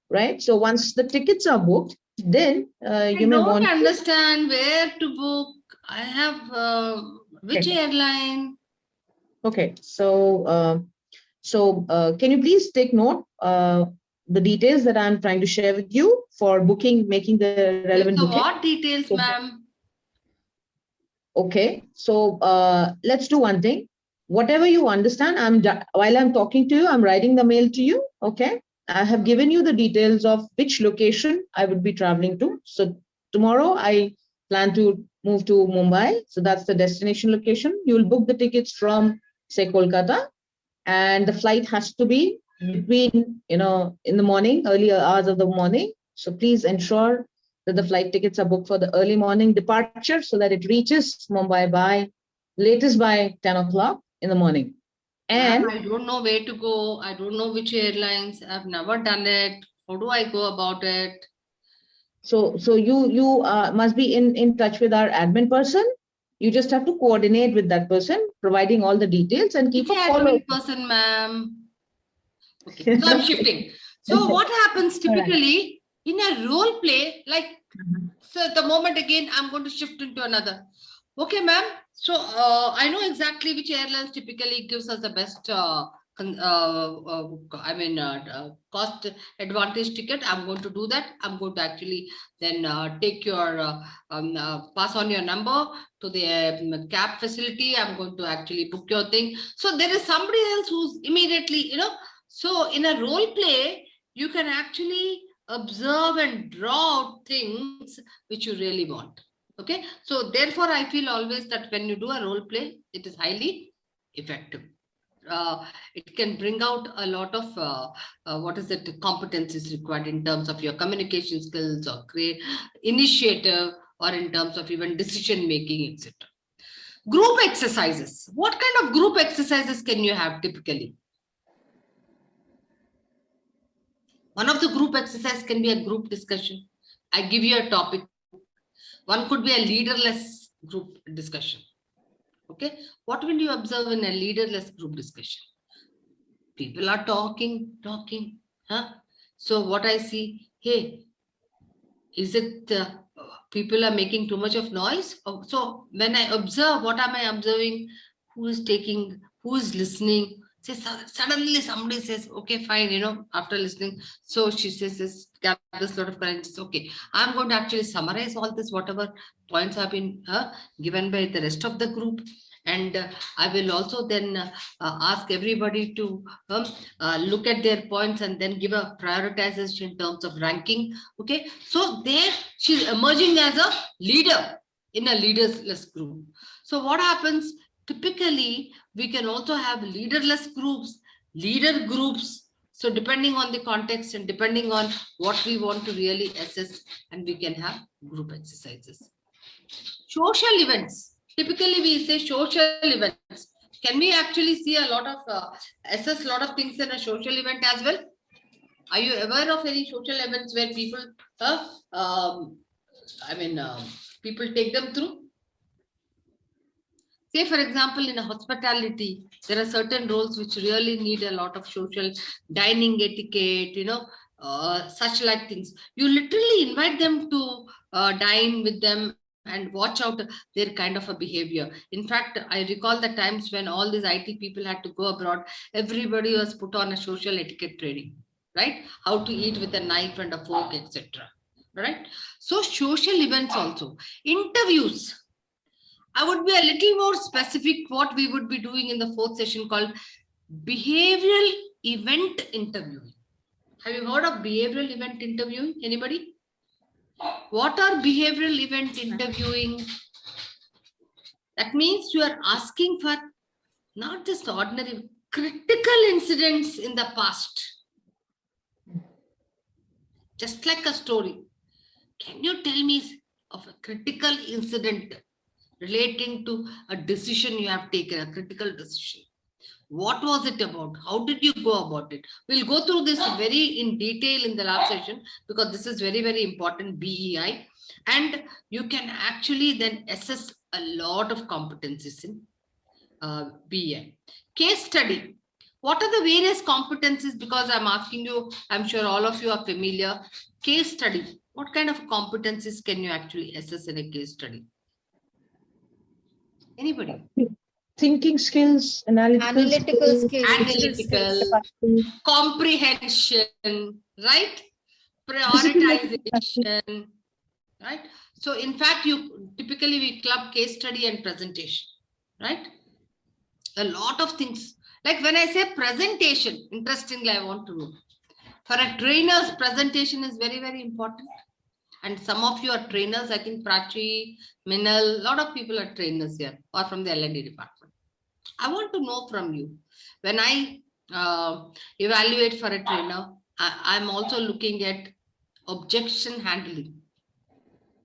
right? So once the tickets are booked, then you may want to understand where to book. I have which airline? Okay, so can you please take note the details that I'm trying to share with you for booking, making the relevant so booking. what details, ma'am? Okay, so let's do one thing. Whatever you understand, while I'm talking to you, I'm writing the mail to you. Okay, I have given you the details of which location I would be traveling to. So tomorrow I plan to move to Mumbai. So that's the destination location. You will book the tickets from, say, Kolkata, and the flight has to be between, in the morning, early hours of the morning. So please ensure that the flight tickets are booked for the early morning departure so that it reaches Mumbai by latest by 10 o'clock in the morning. And I don't know where to go. I don't know which airlines. I've never done it. How do I go about it? So you must be in touch with our admin person. You just have to coordinate with that person, providing all the details and keep Which a follow. admin person, ma'am? Okay, so I'm shifting. So what happens typically in a role play, like, so the moment again, I'm going to shift into another. Okay, ma'am. So I know exactly which airlines typically gives us the best, cost advantage ticket. I'm going to do that. I'm going to actually then take your, pass on your number to the cab facility. I'm going to actually book your thing. So there is somebody else who's immediately, so in a role play, you can actually observe and draw out things which you really want. Okay, so therefore I feel always that when you do a role play, it is highly effective. It can bring out a lot of competencies required in terms of your communication skills or create initiative, or in terms of even decision making, etc. Group exercises. What kind of group exercises can you have typically? One of the group exercise can be a group discussion. I give you a topic. One could be a leaderless group discussion. Okay, what will you observe in a leaderless group discussion? People are talking, huh? So what I see, hey, is it people are making too much of noise? So when I observe, what am I observing? Who is taking, who is listening? Say, suddenly somebody says, okay, fine, after listening. So she says, gathers a lot of courage. Okay, I'm going to actually summarize all this, whatever points have been given by the rest of the group. And I will also then ask everybody to look at their points and then give a prioritization in terms of ranking. Okay, so there she's emerging as a leader in a leaderless group. So what happens? Typically, we can also have leaderless groups, leader groups. So depending on the context and depending on what we want to really assess, and we can have group exercises. Social events. Typically, we say social events. Can we actually see a lot of, assess a lot of things in a social event as well? Are you aware of any social events where people, people take them through? Say, for example, in a hospitality, there are certain roles which really need a lot of social dining etiquette, such like things. You literally invite them to dine with them and watch out their kind of a behavior. In fact, I recall the times when all these IT people had to go abroad, everybody was put on a social etiquette training, right? How to eat with a knife and a fork, etc. Right? So social events also. Interviews. I would be a little more specific what we would be doing in the fourth session called behavioral event interviewing. Have you heard of behavioral event interviewing? Anybody? What are behavioral event interviewing? That means you are asking for not just ordinary, critical incidents in the past. Just like a story. Can you tell me of a critical incident relating to a decision you have taken, a critical decision? What was it about? How did you go about it? We'll go through this very in detail in the last session because this is very, very important, BEI. And you can actually then assess a lot of competencies in BEI. Case study. What are the various competencies? Because I'm asking you, I'm sure all of you are familiar. Case study. What kind of competencies can you actually assess in a case study? Anybody? thinking skills, analytical skills, comprehension, right? Prioritization, right? So in fact, typically we club case study and presentation, right? A lot of things. Like when I say presentation, interestingly, I want to know. For a trainer's presentation is very, very important. And some of you are trainers. I think Prachi, Minal, a lot of people are trainers here or from the L&D department. I want to know from you. When I evaluate for a trainer, I'm also looking at objection handling.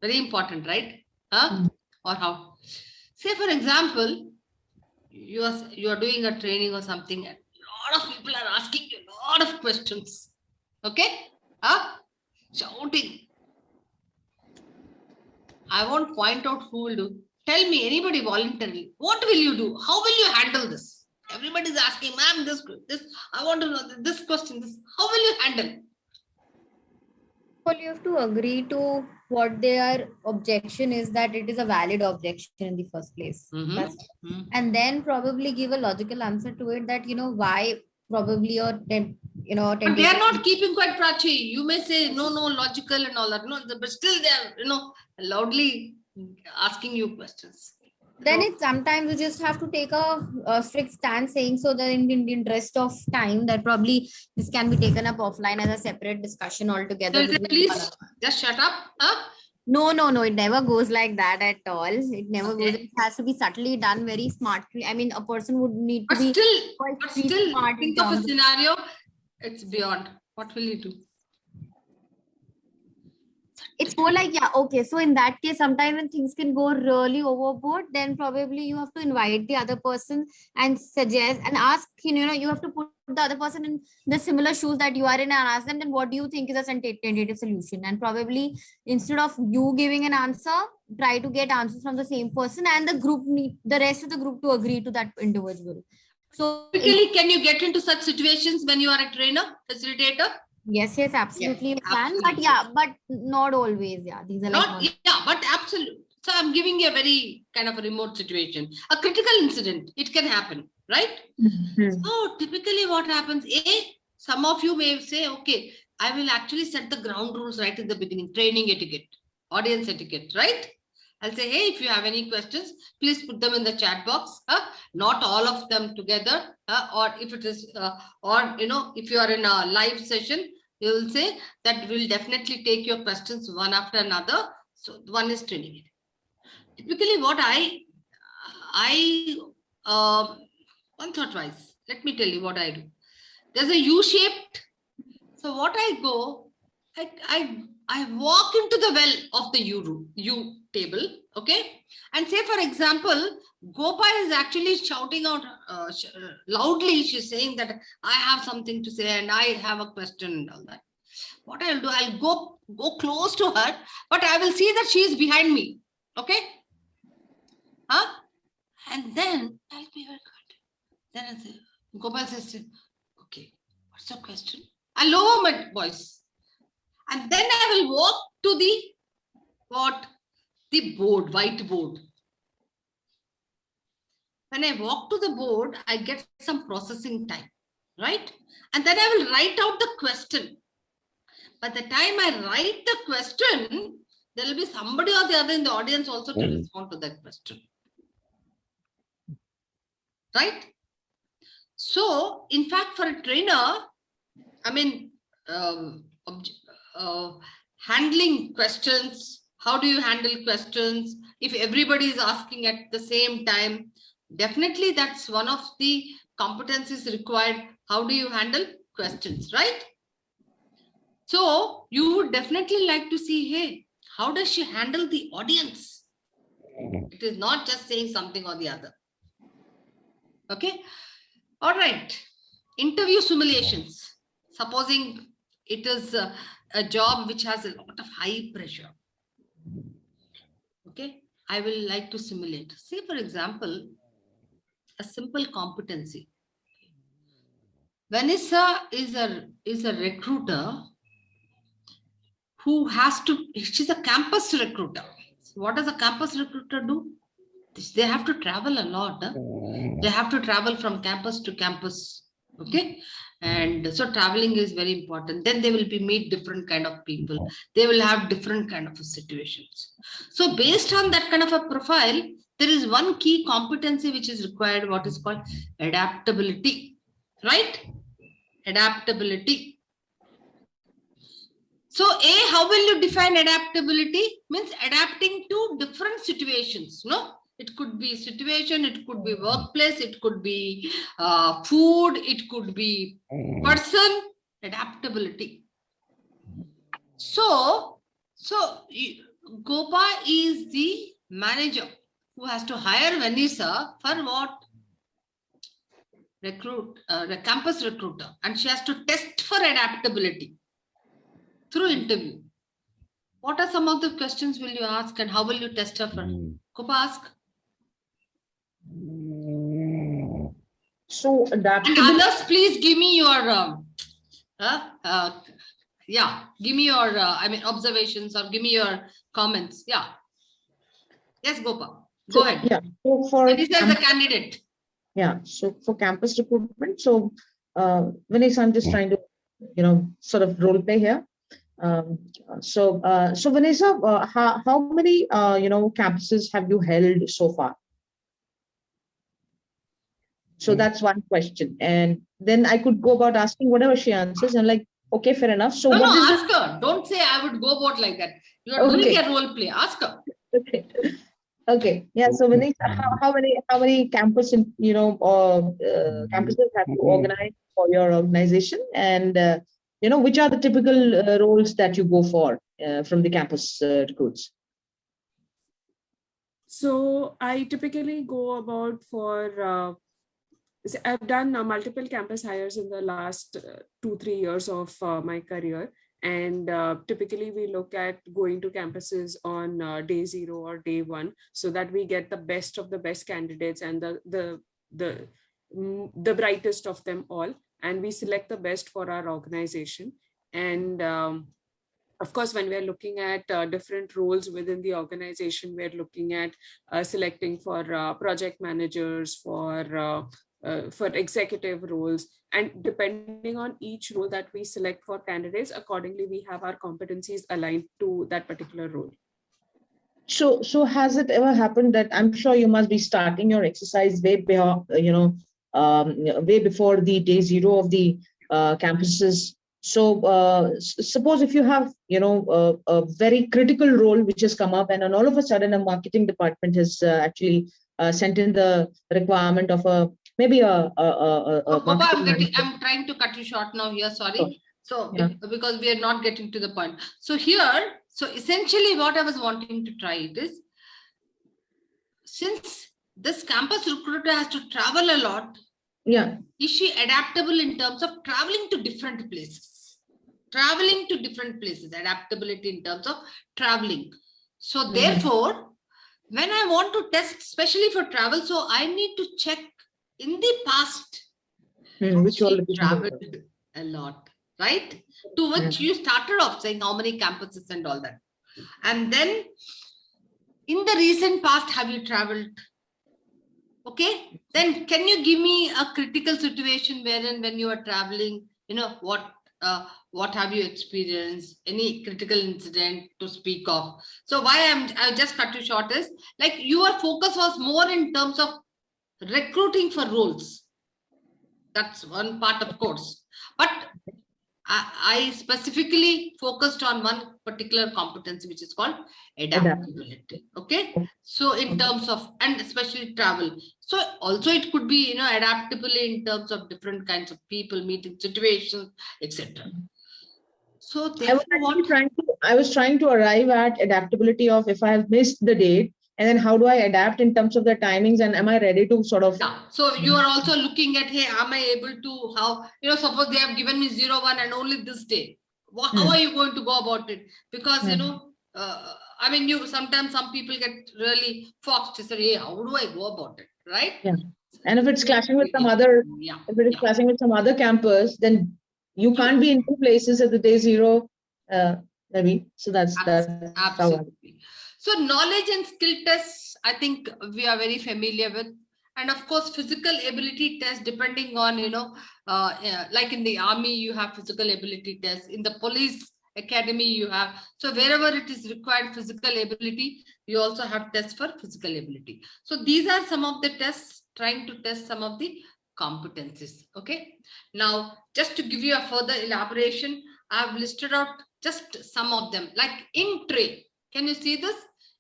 Very important, right? Or how? Say, for example, you are doing a training or something, and a lot of people are asking you a lot of questions. Okay? Shouting. I won't point out who will do. Tell me, anybody voluntarily, what will you do? How will you handle this? Everybody's asking, ma'am, this, I want to know this question, this. How will you handle? Well, you have to agree to what their objection is, that it is a valid objection in the first place. And then probably give a logical answer to it, that, why probably or but they are not keeping quiet, Prachi. You may say no, logical and all that. No, but still they are, loudly asking you questions. Then it's sometimes you just have to take a strict stand, saying so that in the interest of time, that probably this can be taken up offline as a separate discussion altogether. So please just shut up. No, it never goes like that at all. It never goes. It has to be subtly done, very smartly. I mean, a person would need to be still smart. Think of a scenario. It's beyond. What will you do? It's more like, okay. So in that case, sometimes when things can go really overboard, then probably you have to invite the other person and suggest and ask, you have to put the other person in the similar shoes that you are in and ask them, then what do you think is a tentative solution? And probably instead of you giving an answer, try to get answers from the same person, and the rest of the group to agree to that individual. So typically, can you get into such situations when you are a trainer, facilitator? Yes, absolutely you can. Absolutely. But not always. These are but absolutely. So I'm giving you a very kind of a remote situation, a critical incident. It can happen, right? So typically what happens, some of you may say, okay, I will actually set the ground rules right in the beginning, training etiquette, audience etiquette, right? I'll say, hey, if you have any questions, please put them in the chat box. Not all of them together, or if it is, if you are in a live session, you will say that we'll definitely take your questions one after another. So one is training. Typically, what once or twice. Let me tell you what I do. There's a U-shaped. So what I go, I walk into the well of the U table, okay? And say, for example, Gopal is actually shouting out loudly. She's saying that I have something to say and I have a question and all that. What I'll do, I'll go close to her, but I will see that she is behind me, okay? And then I'll be very good. Then I'll say, Gopal says, okay, what's your question? I'll lower my voice. And then I will walk to the board, whiteboard. When I walk to the board, I get some processing time, right? And then I will write out the question. By the time I write the question, there will be somebody or the other in the audience also to respond to that question. Right? So, in fact, for a trainer, I mean, handling questions, how do you handle questions? If everybody is asking at the same time, definitely that's one of the competencies required. How do you handle questions, right? So you would definitely like to see, hey, how does she handle the audience? It is not just saying something or the other. Okay. All right. Interview simulations. Supposing it is a job which has a lot of high pressure. Okay. I will like to simulate. Say, for example, a simple competency. Vanessa is a recruiter who has to, she's a campus recruiter. So what does a campus recruiter do? They have to travel a lot. They have to travel from campus to campus. Okay. And so traveling is very important. Then they will meet different kind of people. They will have different kind of situations. So based on that kind of a profile, there is one key competency which is required, what is called adaptability, right? Adaptability. So how will you define adaptability? Means adapting to different situations, no? It could be situation, it could be workplace, it could be food, it could be person, adaptability. So Gopa is the manager who has to hire Vanessa for what? The campus recruiter, and she has to test for adaptability through interview. What are some of the questions will you ask and how will you test her for? Gopa, ask. So adaptability. And others, please give me your give me your observations or give me your comments. Yeah. Yes, Gopa. Go ahead. Yeah. So for Vanessa is a candidate. Yeah. So for campus recruitment, so Vanessa, I'm just trying to sort of role play here. So Vanessa, how many campuses have you held so far? So that's one question, and then I could go about asking whatever she answers, and like, okay, fair enough. So no, ask her. Don't say I would go about like that. You are doing a role play. Ask her. Okay. Okay. Yeah. So Vanessa, how many campuses have you organized for your organization, and which are the typical roles that you go for from the campus recruits? So I typically go about for. I've done multiple campus hires in the last 2-3 years of my career. And typically we look at going to campuses on day 0 or day 1 so that we get the best of the best candidates and the brightest of them all. And we select the best for our organization. And of course, when we're looking at different roles within the organization, we're looking at selecting for project managers, for executive roles, and depending on each role that we select for candidates, accordingly we have our competencies aligned to that particular role. So has it ever happened that, I'm sure you must be starting your exercise way before, way before the day 0 of the campuses. So suppose if you have a very critical role which has come up, and then all of a sudden a marketing department has actually sent in the requirement of maybe I'm trying to cut you short now here, sorry. So because we are not getting to the point. So here, so essentially what I was wanting to try it is, since this campus recruiter has to travel a lot, is she adaptable in terms of traveling to different places? Adaptability in terms of traveling. So therefore, when I want to test, especially for travel, so I need to check in the past, which she traveled a lot, right? To which you started off saying how many campuses and all that. And then in the recent past, have you traveled? Okay. Then can you give me a critical situation wherein when you are traveling, what have you experienced? Any critical incident to speak of? So why I just cut you short is, like, your focus was more in terms of recruiting for roles. That's one part, of course. But I specifically focused on one particular competency, which is called adaptability. Okay. So in terms of, and especially travel. So also it could be, adaptability in terms of different kinds of people, meeting situations, etc. So I was trying to arrive at adaptability of, if I have missed the date, and then how do I adapt in terms of the timings, and am I ready to sort of... Yeah. So you are also looking at, hey, am I able to, suppose they have given me 01 and only this day. How are you going to go about it? Because, sometimes some people get really foxed to say, hey, how do I go about it? Right? Yeah. And if it's clashing with some other, clashing with some other campus, then you can't be in 2 places at the day 0, maybe. So that's absolutely. So knowledge and skill tests, I think we are very familiar with. And of course, physical ability tests, depending on, like in the army, you have physical ability tests. In the police academy, you have. So wherever it is required physical ability, you also have tests for physical ability. So these are some of the tests trying to test some of the competencies. Okay. Now, just to give you a further elaboration, I have listed out just some of them, like INTRE. Can you see this?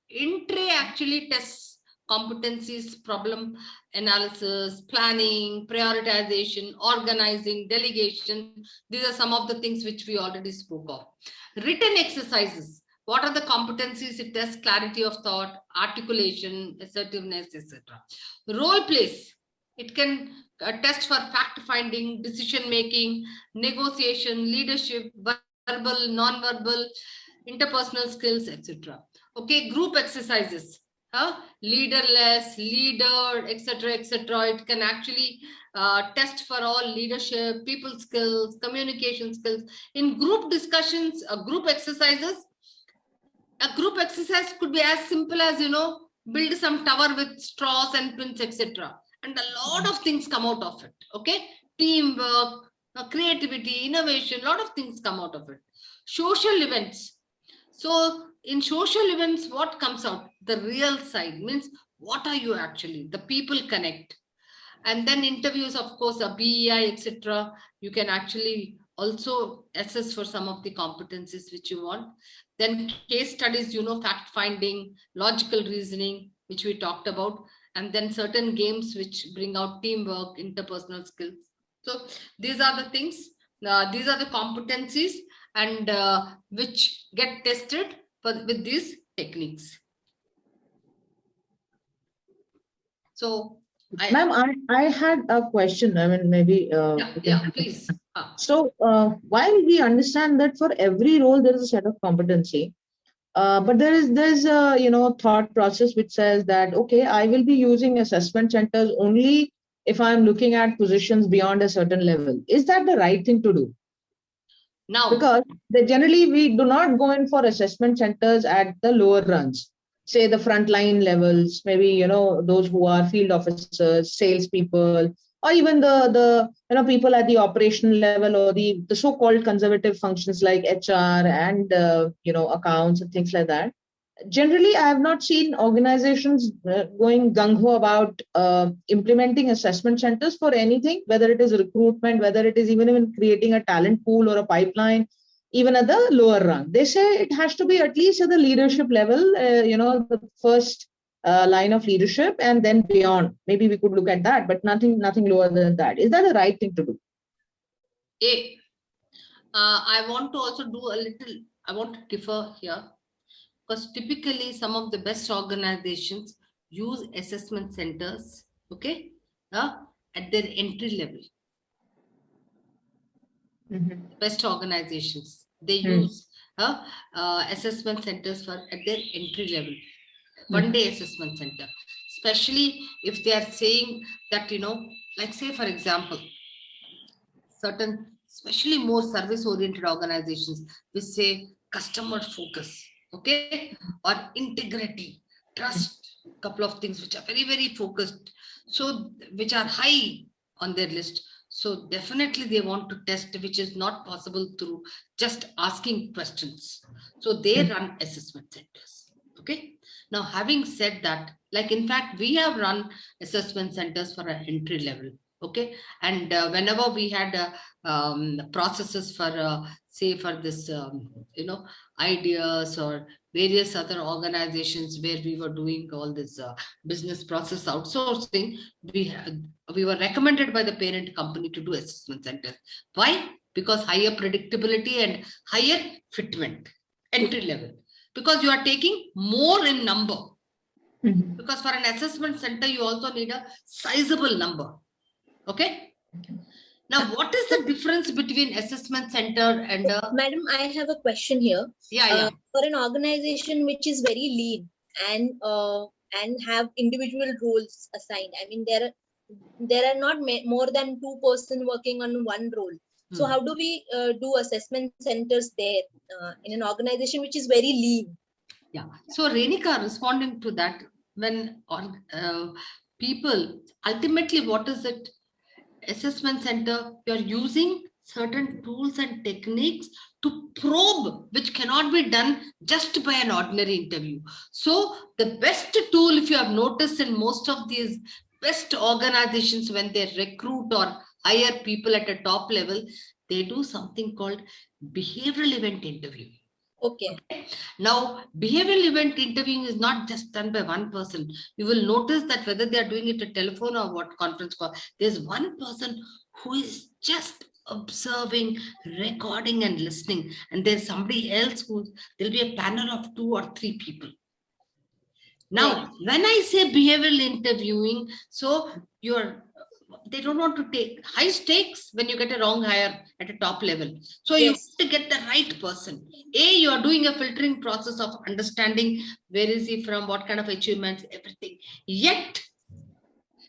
INTRE actually tests competencies, problem analysis, planning, prioritization, organizing, delegation. These are some of the things which we already spoke of. Written exercises. What are the competencies? It tests clarity of thought, articulation, assertiveness, etc. Role plays. It can test for fact-finding, decision-making, negotiation, leadership, verbal, non-verbal, interpersonal skills, etc. Okay, group exercises. Leaderless, leader, etc., etc. It can actually test for all leadership, people skills, communication skills. In group discussions, group exercises, a group exercise could be as simple as, build some tower with straws and pins, etc. And a lot of things come out of it. Okay, teamwork, creativity, innovation, a lot of things come out of it. Social events. So in social events, what comes out? The real side means what are you actually? The people connect. And then interviews, of course, a BEI, etc. You can actually also assess for some of the competencies which you want. Then case studies, fact finding, logical reasoning, which we talked about. And then certain games which bring out teamwork, interpersonal skills. So these are the things. These are the competencies and which get tested with these techniques. So, ma'am, I had a question. I mean, maybe. Please. So, while we understand that for every role there is a set of competency, but there's a thought process which says that, okay, I will be using assessment centers only if I'm looking at positions beyond a certain level. Is that the right thing to do? Now, because generally we do not go in for assessment centers at the lower runs, say the frontline levels, maybe those who are field officers, salespeople, or even the people at the operational level, or the so-called conservative functions like HR and accounts and things like that. Generally, I have not seen organizations going gung-ho about implementing assessment centers for anything, whether it is recruitment, whether it is even creating a talent pool or a pipeline, even at the lower rung. They say it has to be at least at the leadership level, the first line of leadership, and then beyond. Maybe we could look at that, but nothing lower than that. Is that the right thing to do? I want to also do I want to differ here. Because typically some of the best organizations use assessment centers, okay, at their entry level. Best organizations, they use assessment centers at their entry level. One-day assessment center, especially if they are saying that, like say, for example, certain, especially more service-oriented organizations, which say customer focus, okay, or integrity, trust, couple of things which are very, very focused, so which are high on their list. So definitely they want to test, which is not possible through just asking questions. So they run assessment centers. Okay. Now, having said that, like in fact, we have run assessment centers for an entry level. Okay. And whenever we had processes for, say, for this, ideas or various other organizations where we were doing all this business process outsourcing, we were recommended by the parent company to do assessment centers. Why? Because higher predictability and higher fitment, entry level. Because you are taking more in number. Because for an assessment center, you also need a sizable number. Okay. Now, what is the difference between assessment center and Madam, I have a question here. Yeah. For an organization which is very lean and have individual roles assigned, I mean, there are not more than 2 persons working on one role. So how do we do assessment centers there in an organization which is very lean? Yeah. So Renika, responding to that, when people, ultimately, what is it? Assessment center, you're using certain tools and techniques to probe, which cannot be done just by an ordinary interview. So the best tool, if you have noticed in most of these best organizations, when they recruit or hire people at a top level, they do something called behavioral event interview. Okay. Now, behavioral event interviewing is not just done by one person. You will notice that whether they are doing it at telephone or what conference call, there's one person who is just observing, recording and listening. And there's somebody else who, there'll be a panel of 2 or 3 people. Now, when I say behavioral interviewing, so they don't want to take high stakes when you get a wrong hire at a top level. So you have to get the right person. You are doing a filtering process of understanding where is he from, what kind of achievements, everything. Yet,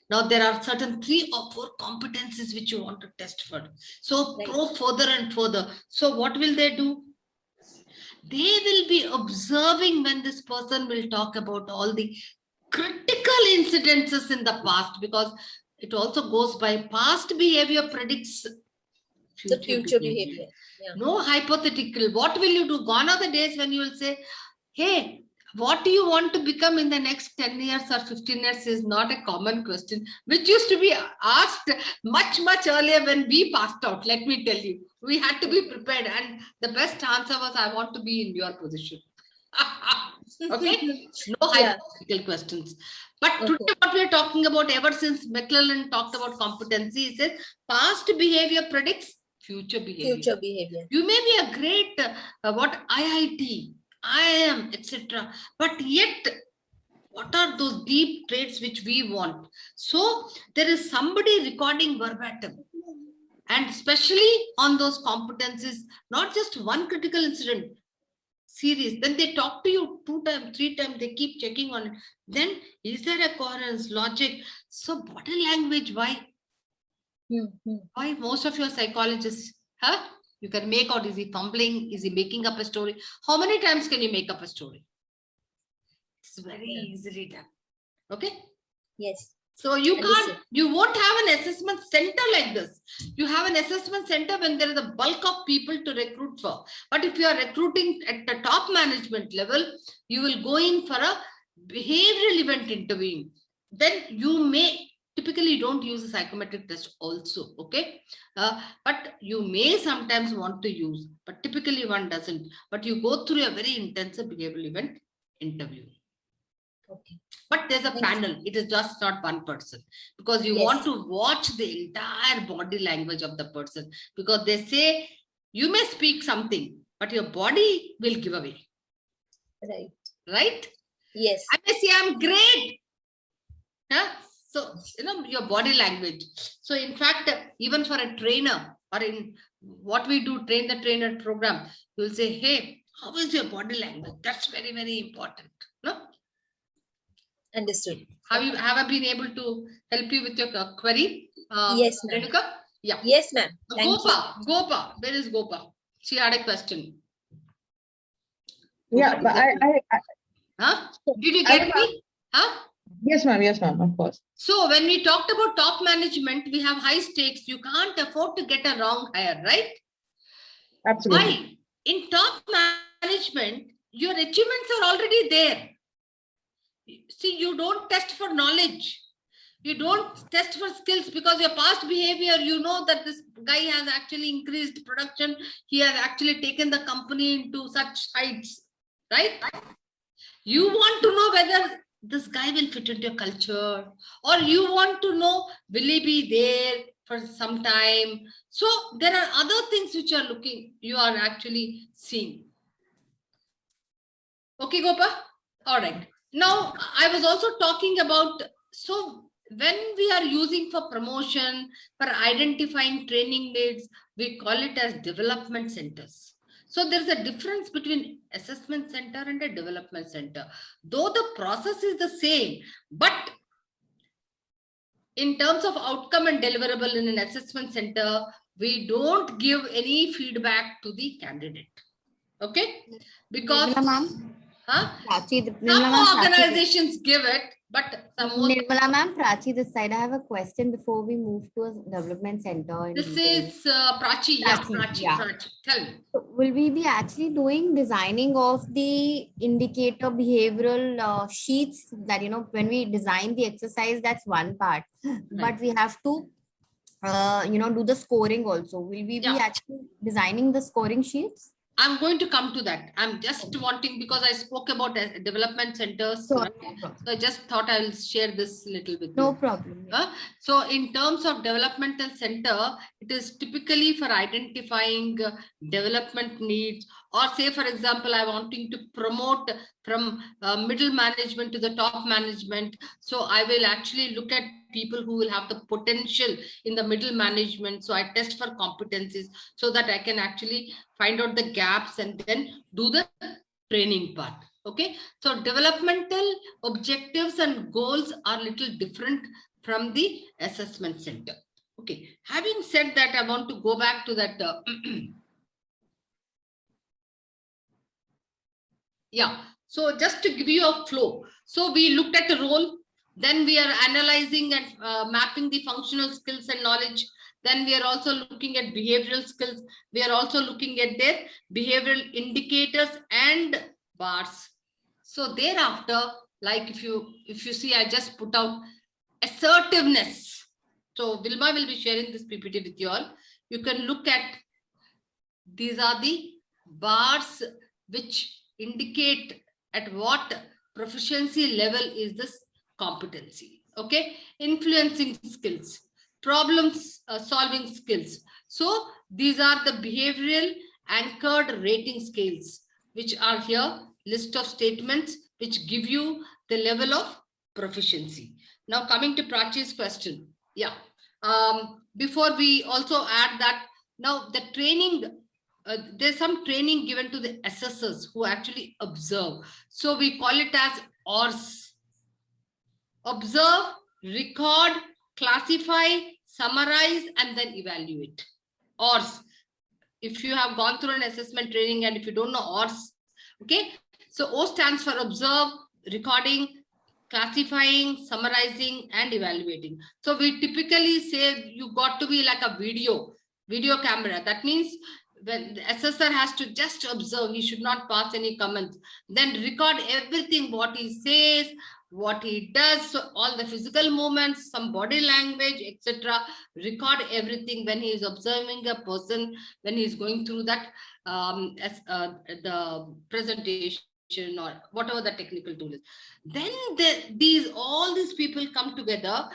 now there are certain 3 or 4 competencies which you want to test for. So probe further and further. So what will they do? They will be observing when this person will talk about all the critical incidences in the past, because it also goes by past behavior predicts future behavior. Yeah. No hypothetical. What will you do? Gone are the days when you will say, hey, what do you want to become in the next 10 years or 15 years is not a common question, which used to be asked much, much earlier when we passed out. Let me tell you, we had to be prepared. And the best answer was, I want to be in your position. Okay? No hypothetical questions. But today what we are talking about, ever since McClellan talked about competency, he says past behavior predicts future behavior. You may be a great IIT, IIM, etc. But yet, what are those deep traits which we want? So there is somebody recording verbatim. And especially on those competencies, not just one critical incident, series. Then they talk to you 2 times, 3 times, they keep checking on it. Then is there a coherence, logic? So body language, why? Why most of your psychologists, you can make out, is he fumbling? Is he making up a story? How many times can you make up a story? It's very easily done. Okay? Yes. So you won't have an assessment center like this. You have an assessment center when there is a bulk of people to recruit for. But if you are recruiting at the top management level, you will go in for a behavioral event interviewing. Then you may, typically you don't use a psychometric test also, okay? But you may sometimes want to use, but typically one doesn't. But you go through a very intensive behavioral event interview. Okay. But there's a panel. It is just not one person, because you want to watch the entire body language of the person, because they say you may speak something, but your body will give away. Right. Right? Yes. I may say I'm great. So, your body language. So in fact, even for a trainer, or in what we do, train the trainer program, you will say, hey, how is your body language? That's very, very important. No? Understood. Have I been able to help you with your query? Yes, ma'am. Yeah. Yes, ma'am. Gopa. Where is Gopa? She had a question. Yeah, but Did you get me? Yes, ma'am. Yes, ma'am. Of course. So when we talked about top management, we have high stakes. You can't afford to get a wrong hire, right? Absolutely. Why? In top management, your achievements are already there. See, you don't test for knowledge. You don't test for skills, because your past behavior, you know that this guy has actually increased production. He has actually taken the company into such heights, right? You want to know whether this guy will fit into your culture, or you want to know, will he be there for some time? So there are other things which you are actually seeing. Okay, Gopa? All right. Now, I was also talking about, so when we are using for promotion, for identifying training needs, we call it as development centers. So there's a difference between assessment center and a development center. Though the process is the same, but in terms of outcome and deliverable in an assessment center, we don't give any feedback to the candidate. Okay? Because Some organizations give it, but Nirmala ma'am, Prachi, this side, I have a question before we move to a development center. This is Prachi. Prachi. Tell me. So will we be actually doing designing of the indicator behavioral sheets that, when we design the exercise, that's one part, but we have to, do the scoring also. Will we be actually designing the scoring sheets? I'm going to come to that. I'm just wanting, because I spoke about development centers. So, right? So I just thought I will share this little bit. No problem. So in terms of developmental center, it is typically for identifying development needs, or say, for example, I'm wanting to promote from middle management to the top management. So I will actually look at people who will have the potential in the middle management. So I test for competencies so that I can actually find out the gaps and then do the training part. Okay. So developmental objectives and goals are little different from the assessment center. Okay. Having said that, I want to go back to that. So just to give you a flow. So we looked at the role. Then we are analyzing and mapping the functional skills and knowledge. Then we are also looking at behavioral skills. We are also looking at their behavioral indicators and bars. So thereafter, like if you see, I just put out assertiveness. So Vilma will be sharing this PPT with you all. You can look at, these are the bars which indicate at what proficiency level is this competency. Okay. Influencing skills, problems solving skills. So these are the behavioral anchored rating scales, which are here, list of statements which give you the level of proficiency. Now coming to Prachi's question. Before we also add that, now the training, there's some training given to the assessors who actually observe. So we call it as ORS. Observe, record, classify, summarize, and then evaluate. ORS. If you have gone through an assessment training and if you don't know ORS, okay. So O stands for observe, recording, classifying, summarizing, and evaluating. So we typically say you got to be like a video camera. That means when the assessor has to just observe, he should not pass any comments. Then record everything, what he says, what he does, so all the physical movements, some body language, etc. Record everything when he is observing a person, when he is going through that the presentation or whatever the technical tool is. Then all these people come together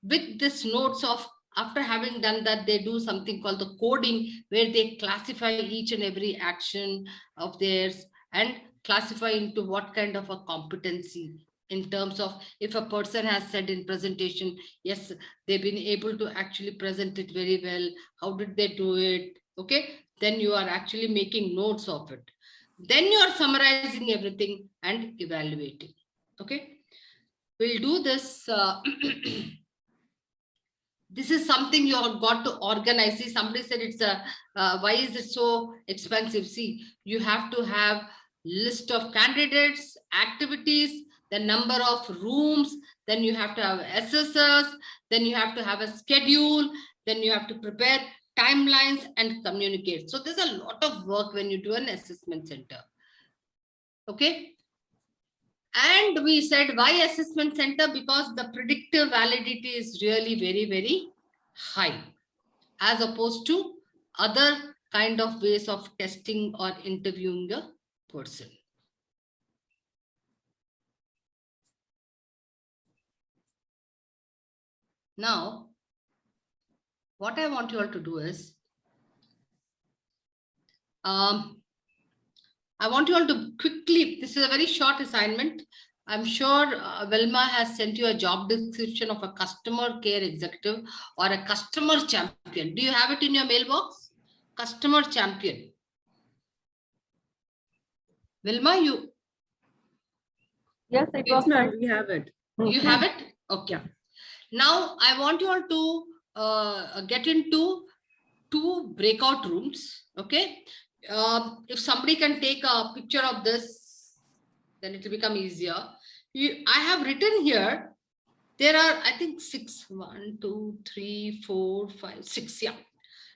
with this notes of, after having done that, they do something called the coding, where they classify each and every action of theirs and classify into what kind of a competency, in terms of if a person has said in presentation, yes, they've been able to actually present it very well. How did they do it? Okay. Then you are actually making notes of it. Then you are summarizing everything and evaluating. Okay. We'll do this. This is something you have got to organize. See, somebody said it's why is it so expensive? See, you have to have list of candidates, activities, the number of rooms, then you have to have assessors, then you have to have a schedule, then you have to prepare timelines and communicate. So there's a lot of work when you do an assessment center. Okay. And we said, why assessment center? Because the predictive validity is really very, very high, as opposed to other kind of ways of testing or interviewing a person. Now, what I want you all to do is, I want you all to quickly, this is a very short assignment. I'm sure Velma has sent you a job description of a customer care executive or a customer champion. Do you have it in your mailbox? Customer champion. Velma, you? Yes, it was, ma'am. We have it. You have it? Okay. Now, I want you all to get into 2 breakout rooms. Okay. If somebody can take a picture of this, then it will become easier. I have written here, there are, I think, 6, 1, 2, 3, 4, 5, 6, yeah.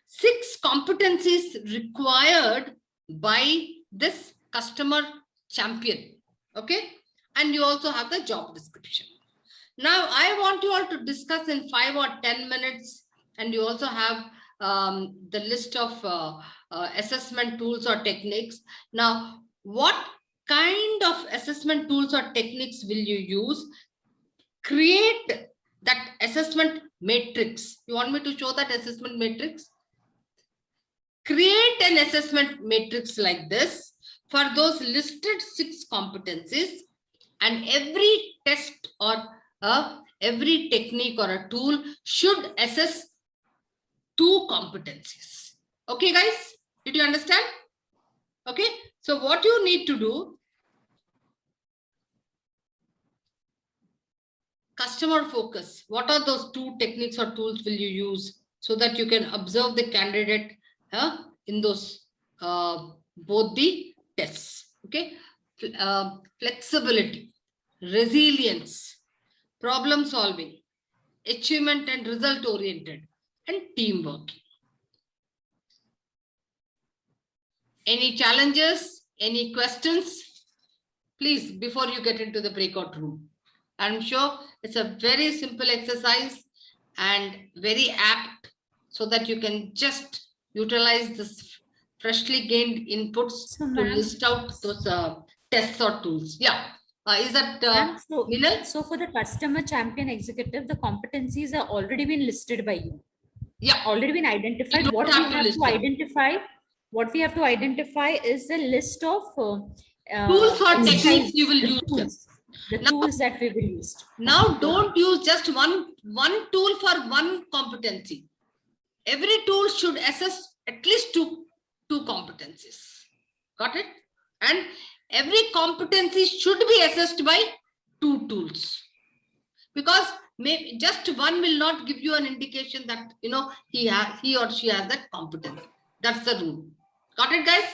6 competencies required by this customer champion. Okay. And you also have the job description. Now, I want you all to discuss in 5 or 10 minutes, and you also have the list of assessment tools or techniques. Now, what kind of assessment tools or techniques will you use? Create that assessment matrix. You want me to show that assessment matrix? Create an assessment matrix like this for those listed 6 competencies, and every test or every technique or a tool should assess 2 competencies. Okay, guys? Did you understand? Okay. So what you need to do, customer focus. What are those 2 techniques or tools will you use so that you can observe the candidate in those both the tests? Okay. Flexibility, resilience, problem solving, achievement and result oriented, and teamwork. Any challenges, any questions? Please, before you get into the breakout room. I'm sure it's a very simple exercise and very apt, so that you can just utilize this freshly gained inputs to list out those tests or tools. Yeah. Is that so for the customer champion executive, the competencies are already been listed by you. Yeah. Already been identified. What we have to identify, what we have to identify is the list of tools or techniques you will use. The tools that we will use. Now, don't use just one tool for one competency. Every tool should assess at least two competencies. Got it? And every competency should be assessed by 2 tools, because maybe just one will not give you an indication that he or she has that competence. That's the rule. Got it, guys?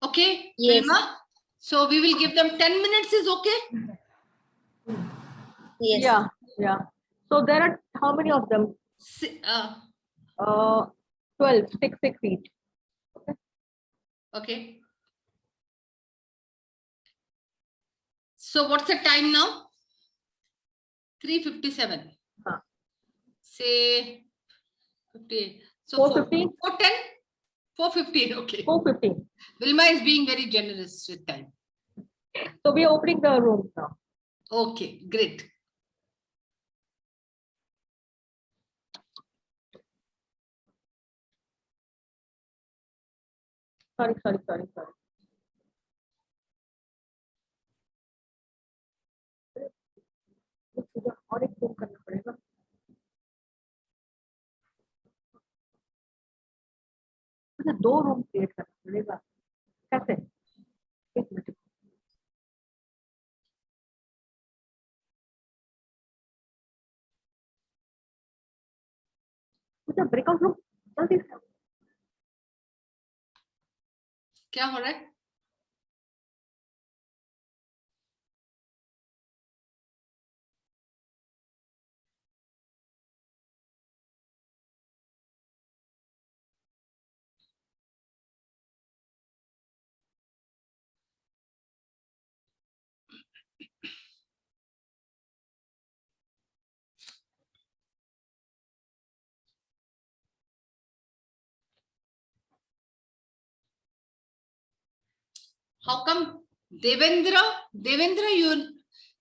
Okay. Yes. Vilma? So we will give them 10 minutes. Is okay? Yes. Yeah. So there are how many of them? 12, 6 each. Okay. So what's the time now? 3:57. Say 58. So 4:15. 4:10. 4:15. Okay. 4:15. Vilma is being very generous with time. So we are opening the rooms now. Okay, great. Sorry. और एक room करना पड़ेगा. मुझे 2 room create करना पड़ेगा. कैसे? 1 minute. मुझे breakout room जल्दी से. क्या हो रहा है? How come Devendra,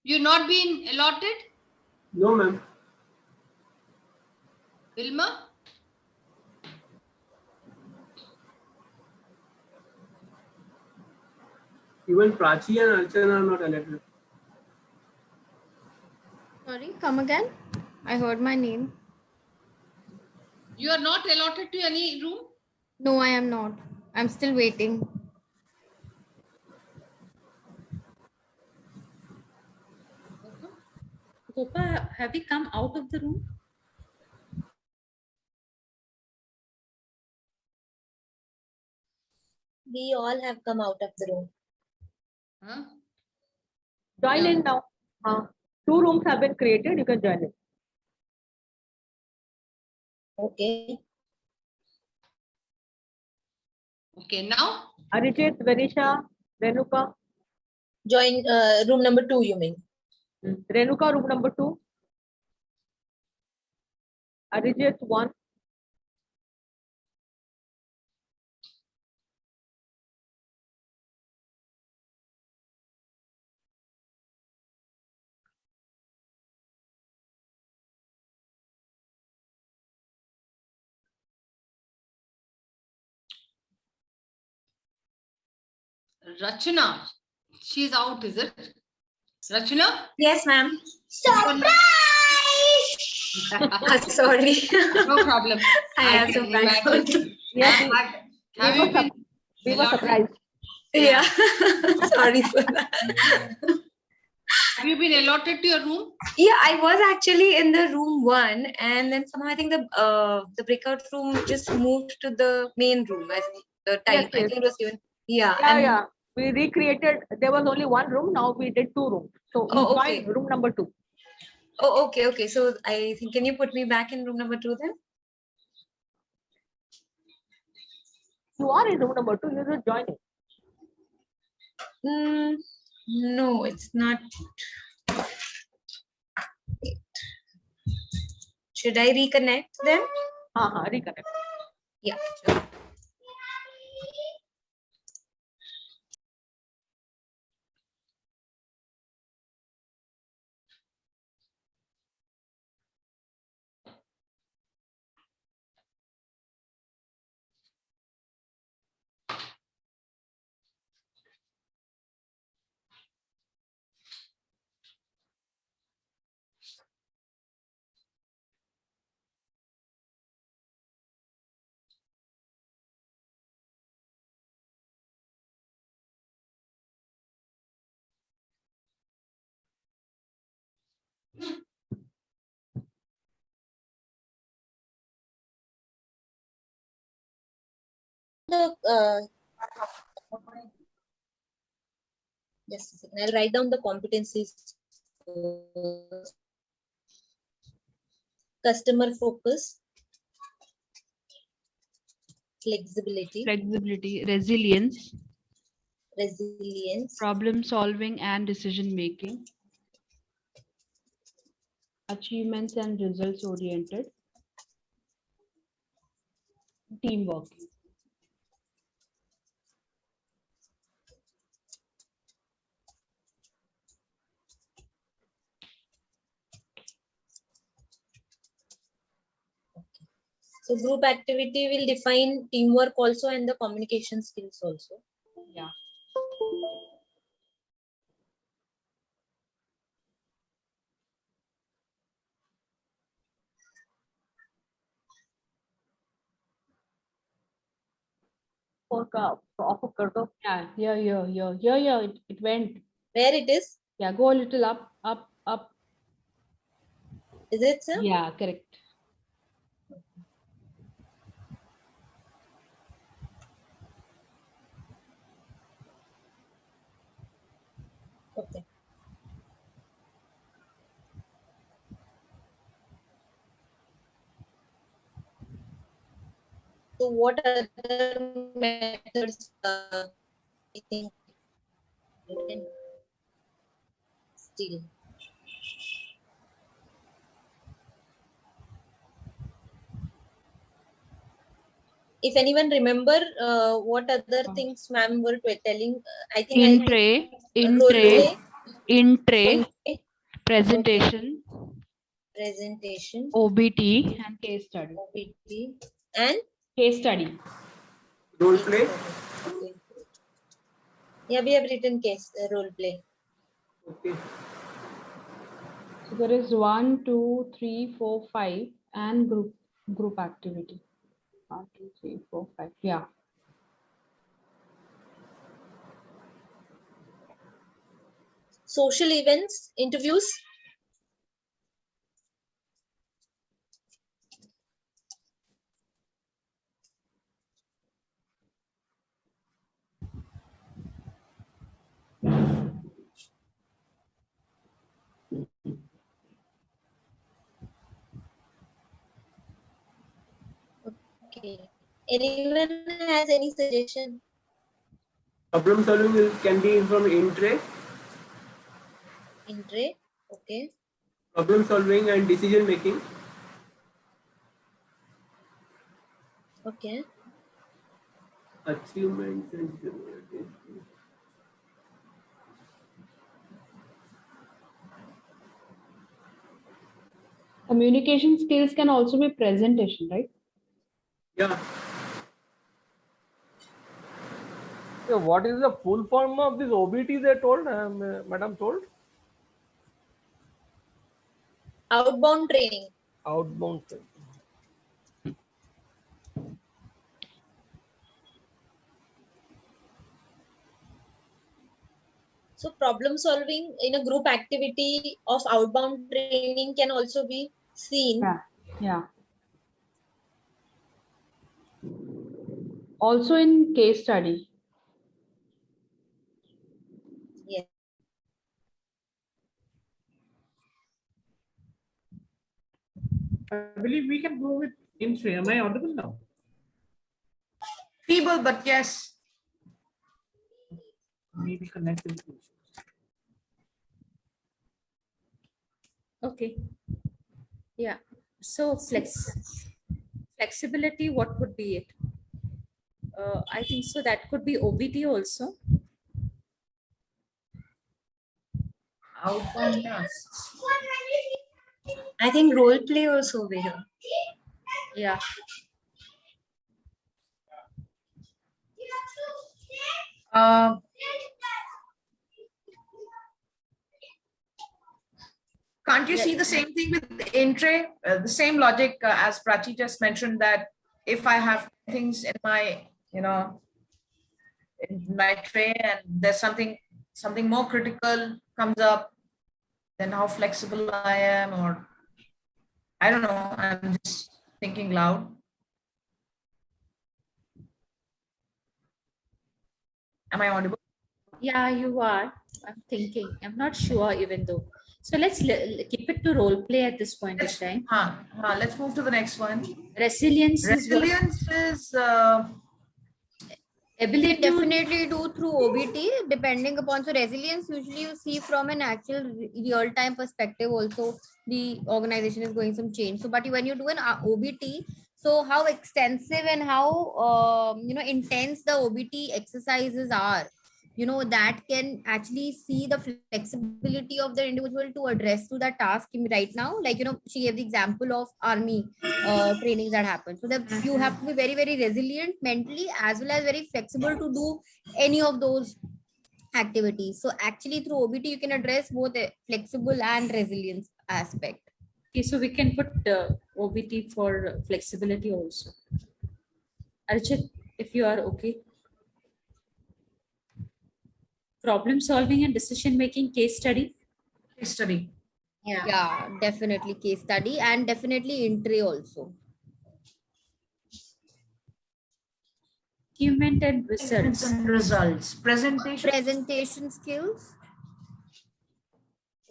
you not been allotted? No, ma'am. Vilma? Even Prachi and Archana are not allotted. Sorry, come again. I heard my name. You are not allotted to any room? No, I am not. I'm still waiting. Gopa, have we come out of the room? We all have come out of the room. Huh? Join in now. 2 rooms have been created. You can join in. Okay. Okay, now? Arijit, Venisha, Renuka. Join room number 2, you mean? Renuka, room number 2. Arijit, 1. Rachana, she's out, is it? Rachana? Yes, ma'am. Surprise! Sorry. No problem. I have some imagine. Yes, Have you been? We were surprised. Yeah. Sorry for that. Have you been allotted to your room? Yeah, I was actually in the room 1, and then somehow I think the breakout room just moved to the main room as the time. Yes, I think it was given. Yeah. Yeah, yeah. We recreated. There was only 1 room. Now we did 2 rooms. So we joined room number 2. Oh, okay, okay. So I think, can you put me back in room number 2 then? You are in room number 2. You just join in. No, it's not. Should I reconnect then? Reconnect. Yeah, sure. Just a second. I'll write down the competencies. Customer focus, flexibility, resilience, resilience, problem solving and decision making, achievements and results oriented, teamwork. So group activity will define teamwork also and the communication skills also. Yeah. Yeah, it went. Where it is? Yeah, go a little up. Is it, sir? Yeah, correct. Okay. So what other methods I think still? If anyone remember what other things ma'am were telling, I think in tray, presentation, presentation, OBT and case study. OBT and case study. Role play. Okay. Yeah, we have written case role play. Okay. So there is 1, 2, 3, 4, 5 and group activity. 1, 2, 3, 4, 5. Yeah. Social events, interviews. Anyone has any suggestion? Problem solving can be from in-tray. In-tray, okay. Problem solving and decision making. Okay. Achievements and Communication skills can also be presentation, right? yeah. So what is the full form of this OBT they told, Madam told? Outbound training. Outbound training. So problem solving in a group activity of outbound training can also be seen. Yeah. Yeah. Also in case study. Yes. I believe we can go with in-tray. Am I audible now? Feeble, but yes. Maybe connected. Okay. Yeah. So flexibility, what would be it? I think so that could be OBT also. Outbound tasks. I think role play also over here. Yeah. Can't you see the same thing with in-tray? The same logic as Prachi just mentioned, that if I have things in my, in my tray and there's something more critical comes up, then how flexible I am, or I don't know, I'm just thinking loud. Am I audible? Yeah, you are. I'm thinking. I'm not sure even though. So let's keep it to role play at this point in time. Let's move to the next one. Resilience is ability definitely do through OBT, depending upon. So resilience usually you see from an actual real-time perspective. Also, the organization is going some change. So, but when you do an OBT, so how extensive and how intense the OBT exercises are, that can actually see the flexibility of the individual to address to that task right now. Like, she gave the example of army trainings that happen. So that you have to be very, very resilient mentally as well as very flexible to do any of those activities. So actually through OBT, you can address both a flexible and resilience aspect. Okay, so we can put OBT for flexibility also. Archit, if you are okay. Problem solving and decision making case study. Case study. Yeah, definitely case study and definitely in-tray also. Achievement and results. Presentation skills.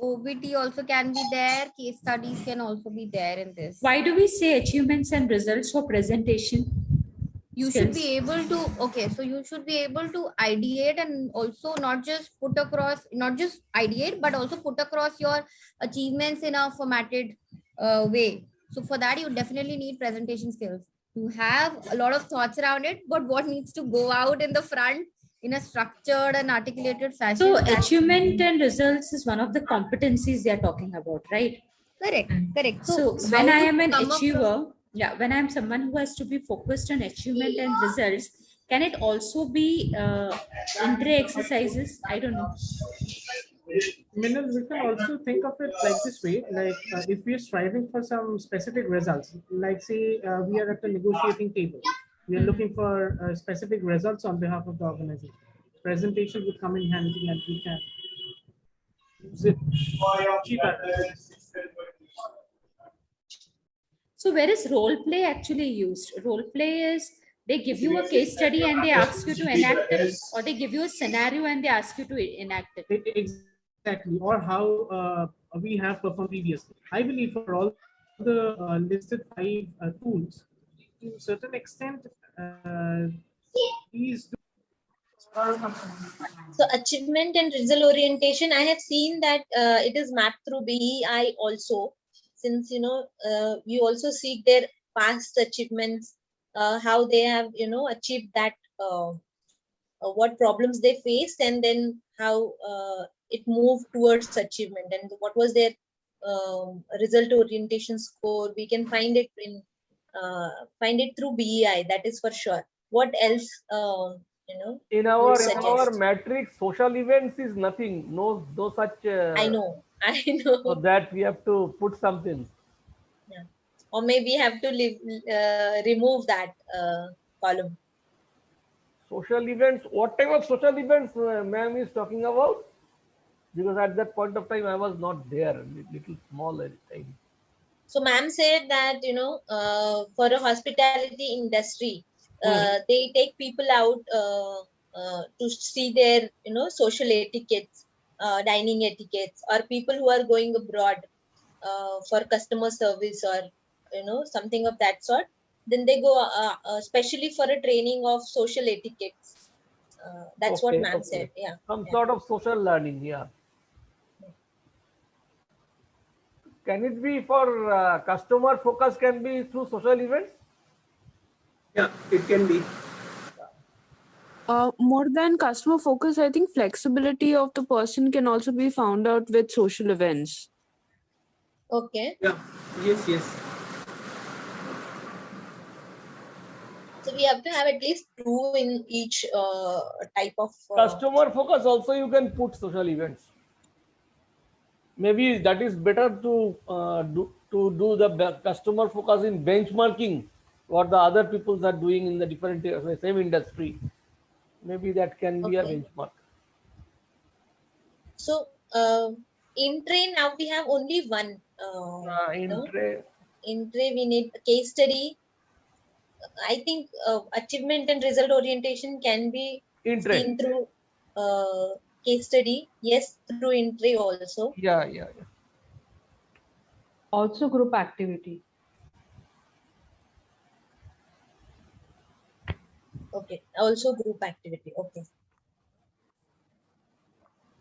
OBT also can be there. Case studies can also be there in this. Why do we say achievements and results for presentation? You should be able to, okay, so you should be able to ideate and also not just ideate, but also put across your achievements in a formatted way. So for that, you definitely need presentation skills. You have a lot of thoughts around it, but what needs to go out in the front in a structured and articulated fashion. So achievement and results is one of the competencies they are talking about, right? Correct. So when I am an achiever, when I'm someone who has to be focused on achievement and results, can it also be in-tray exercises? I don't know. Minal, we can also think of it like this way, like if we are striving for some specific results, like say we are at the negotiating table, we are looking for specific results on behalf of the organization. Presentation would come in handy and we can use it. So where is role play actually used? Role play is they give you a case study and they ask you to enact it, or they give you a scenario and they ask you to enact it. Exactly, or how we have performed previously. I believe for all the listed 5 tools, to a certain extent, these So achievement and result orientation, I have seen that it is mapped through BEI also, since we also seek their past achievements, how they have achieved that, what problems they faced, and then how it moved towards achievement, and what was their result orientation score. We can find it through BEI, that is for sure. What else in you would our suggest? matrix, social events is nothing. No such. I know. So that we have to put something. Yeah. Or maybe have to remove that column. Social events. What type of social events ma'am is talking about? Because at that point of time I was not there, little small at the time. So ma'am said that for a hospitality industry, they take people out to see their social etiquettes, dining etiquettes, or people who are going abroad for customer service, or something of that sort. Then they go especially for a training of social etiquettes. That's what ma'am said. Yeah. Some sort of social learning. Yeah. Can it be for customer focus? Can be through social events? Yeah, it can be. More than customer focus, I think flexibility of the person can also be found out with social events. Okay. Yeah. Yes. So we have to have at least 2 in each type of. Customer focus also you can put social events. Maybe that is better to do the customer focus in benchmarking what the other people are doing in the different same industry. Maybe that can be a benchmark. So in train now we have only one. In train. In train we need a case study. I think achievement and result orientation can be seen through case study. Yes, through in-tray also. Yeah. Also group activity. Okay, also group activity. Okay.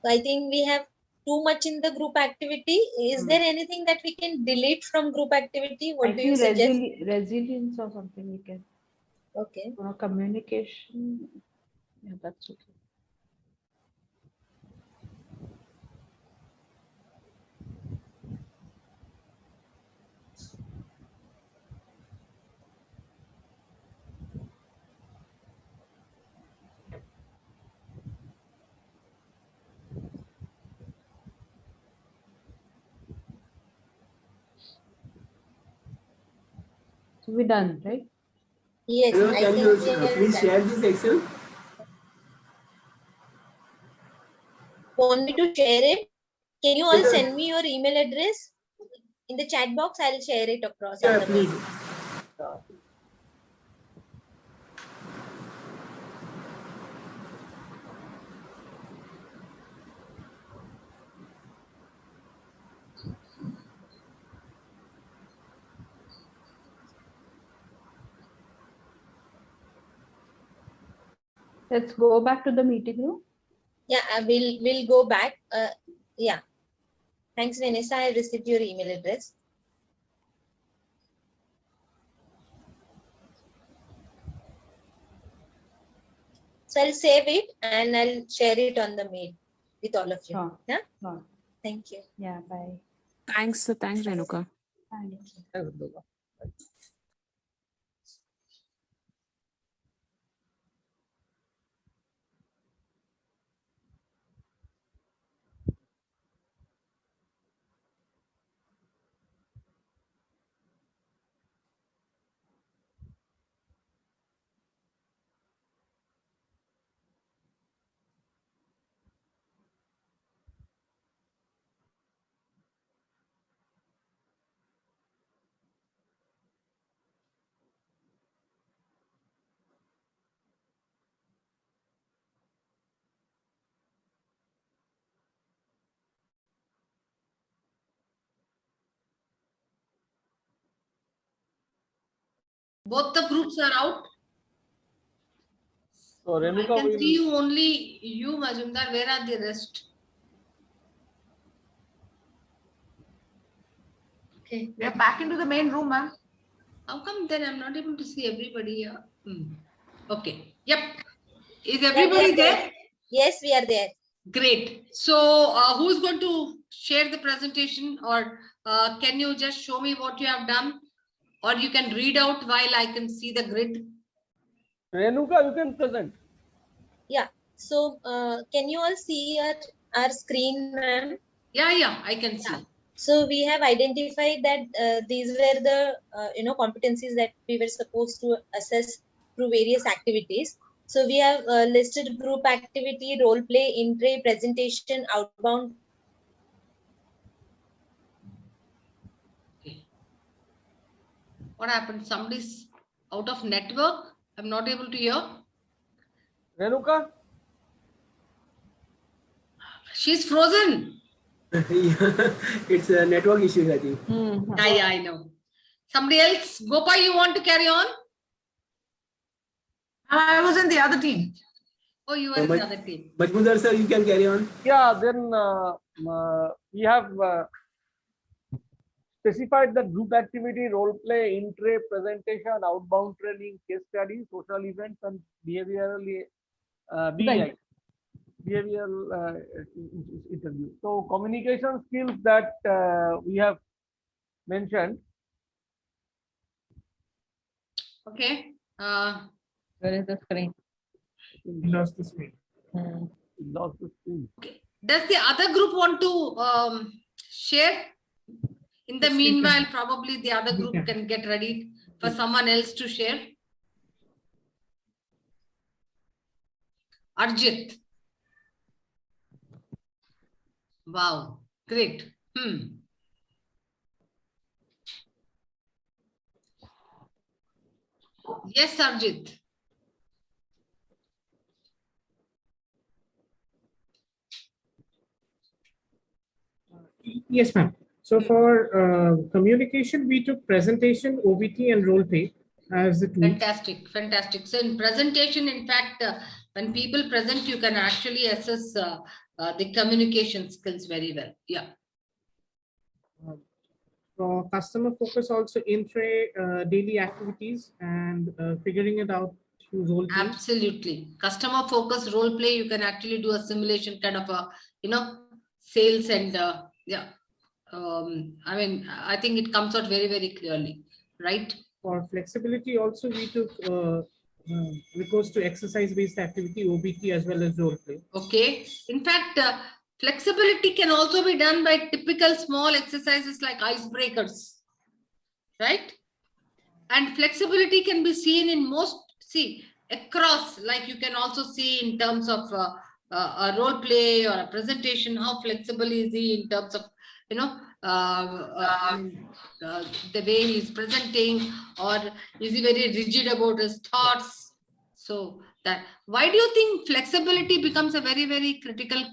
So I think we have too much in the group activity. Is there anything that we can delete from group activity? What do you suggest? Resilience or something we can. Okay. Communication. Yeah, that's okay. So we're done, right? Yes, Hello, I can think you we are please done. share this Excel? Want me to share it? Can you all send me your email address in the chat box? I'll share it across on the mail. Let's go back to the meeting room. Yeah, we'll go back. Yeah. Thanks, Vanessa. I received your email address. So I'll save it and I'll share it on the mail with all of you. Sure. Yeah. Sure. Thank you. Yeah. Bye. Thanks, Renuka. Bye. Both the groups are out. So Renuka, I can see you only you, Majumdar. Where are the rest? Okay, we are back into the main room, ma'am. How come then I'm not able to see everybody here? Okay. Yep. Is Yeah, everybody there? Yes, we are there. Great. So who's going to share the presentation, or can you just show me what you have done, or you can read out while I can see the grid? Renuka, you can present. Yeah. So can you all see our screen, ma'am? Yeah, I can see. Yeah. So we have identified that these were the competencies that we were supposed to assess through various activities. So we have listed group activity, role play, in-tray, presentation, outbound. Okay. What happened? Somebody's out of network. I'm not able to hear. Renuka? She's frozen. It's a network issue, I think. Yeah, I know. Somebody else? Gopal, you want to carry on? I was in the other team. Oh, you were in the other team. Majmudar sir, you can carry on. Yeah, then we have specified the group activity, role play, in-tray, presentation, outbound training, case study, social events, and behavioral BEI, behavioral interview. So communication skills that we have mentioned. Okay. Where is the screen? We lost the screen. Lost the screen. Okay. Does the other group want to share? In the meanwhile, probably the other group can get ready for someone else to share. Arjit. Wow, great. Yes, Arjit. Yes, ma'am. So for communication, we took presentation, OBT, and role play as the tools. Fantastic. So in presentation, in fact, when people present, you can actually assess the communication skills very well. Yeah. For customer focus, also in-tray daily activities and figuring it out through role play. Absolutely. Customer focus role play, you can actually do a simulation kind of a, sales and yeah. I mean, I think it comes out very, very clearly, right? For flexibility, also we took recourse to exercise-based activity, OBT, as well as role play. Okay. In fact, flexibility can also be done by typical small exercises like icebreakers, right? And flexibility can be seen in across, like you can also see in terms of a role play or a presentation, how flexible is he in terms of, the way he's presenting, or is he very rigid about his thoughts? So that, why do you think flexibility becomes a very, very critical,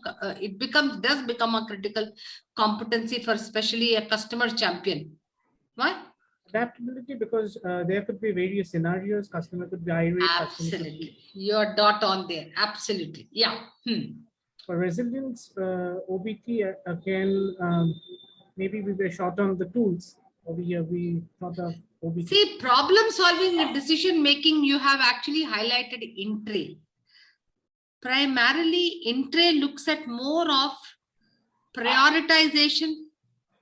does become a critical competency for especially a customer champion? Why? Adaptability, because there could be various scenarios. Customer could be irate. Absolutely. You're dot on there. Absolutely. Yeah. For resilience, OBT, again, maybe we were short on the tools. Over here, we thought of OBT. See, problem solving and decision making, you have actually highlighted in-tray. Primarily, in-tray looks at more of prioritization,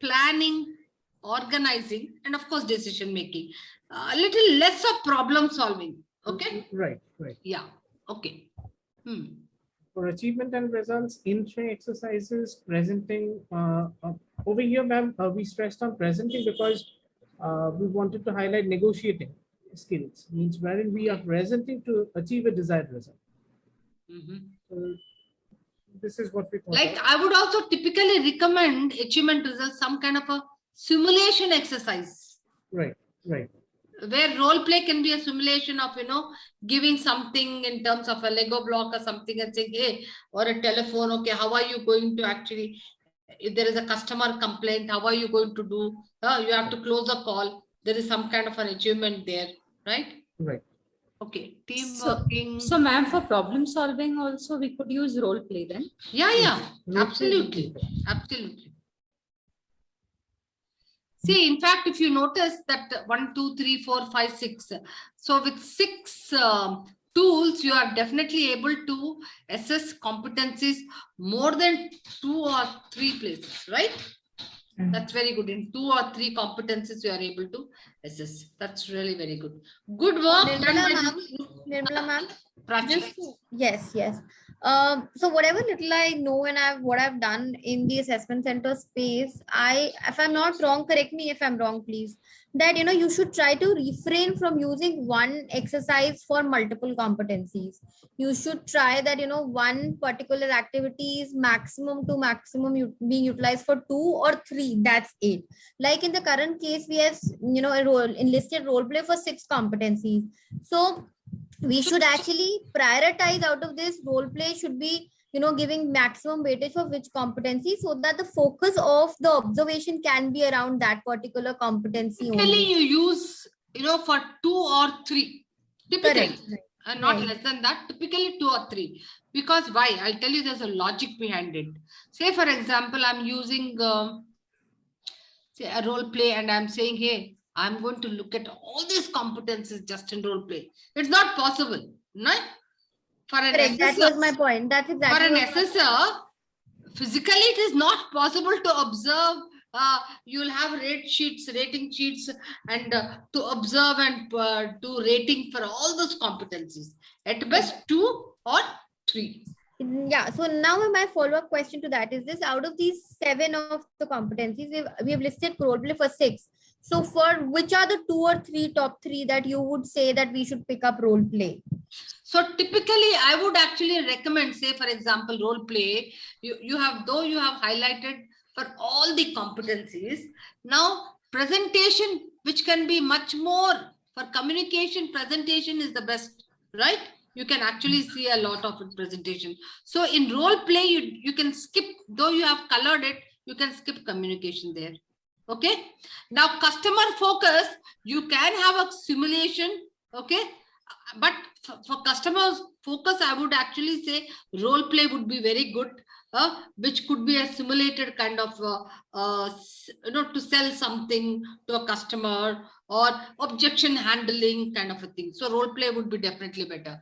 planning, organizing, and of course, decision making. A little less of problem solving. Okay. Right. Yeah. Okay. For achievement and results, in-tray exercises, presenting. Over here, ma'am, we stressed on presenting because we wanted to highlight negotiating skills, means wherein we are presenting to achieve a desired result. So this is what we thought. Like, I would also typically recommend achievement results, some kind of a simulation exercise. Right. Where role play can be a simulation of, giving something in terms of a Lego block or something and saying, hey, or a telephone, okay, how are you going to actually, if there is a customer complaint, how are you going to do? You have to close a call. There is some kind of an achievement there, right? Right. Okay, team working. So ma'am, for problem solving also we could use role play then. Yeah, absolutely. Absolutely. See, in fact, if you notice that 1, 2, 3, 4, 5, 6. So with 6 tools, you are definitely able to assess competencies more than 2 or 3 places, right? That's very good. In 2 or 3 competencies, you are able to assess. That's really very good. Good work. Nirmala ma'am. Prachi. Yes. So whatever little I know and what I've done in the assessment center space, if I'm not wrong, correct me if I'm wrong, please. That you should try to refrain from using one exercise for multiple competencies. You should try that one particular activity is maximum being utilized for 2 or 3. That's it. Like in the current case, we have enlisted role play for 6 competencies. So we should actually prioritize out of this. Role play should be giving maximum weightage for which competency, so that the focus of the observation can be around that particular competency only. You use for 2 or 3 typically. Correct. And not less than that, typically 2 or 3. Because why? I'll tell you, there's a logic behind it. Say for example, I'm using say a role play and I'm saying, hey, I'm going to look at all these competencies just in role play. It's not possible, right? For an Correct. assessor, That was my point. That's exactly for an assessor, physically it is not possible to observe. You'll have rating sheets, and to observe and do rating for all those competencies. At best 2 or 3. Yeah. So now my follow-up question to that is this: out of these 7 of the competencies, we have listed role play for 6. So for which are the 2 or 3 top 3 that you would say that we should pick up role play? So typically, I would actually recommend, say for example, role play. You have highlighted for all the competencies. Now presentation, which can be much more for communication. Presentation is the best, right? You can actually see a lot of presentation. So in role play, you can skip, though you have colored it, you can skip communication there. Okay. Now customer focus, you can have a simulation. Okay. But for customer focus, I would actually say role play would be very good, which could be a simulated kind of, to sell something to a customer, or objection handling kind of a thing. So role play would be definitely better.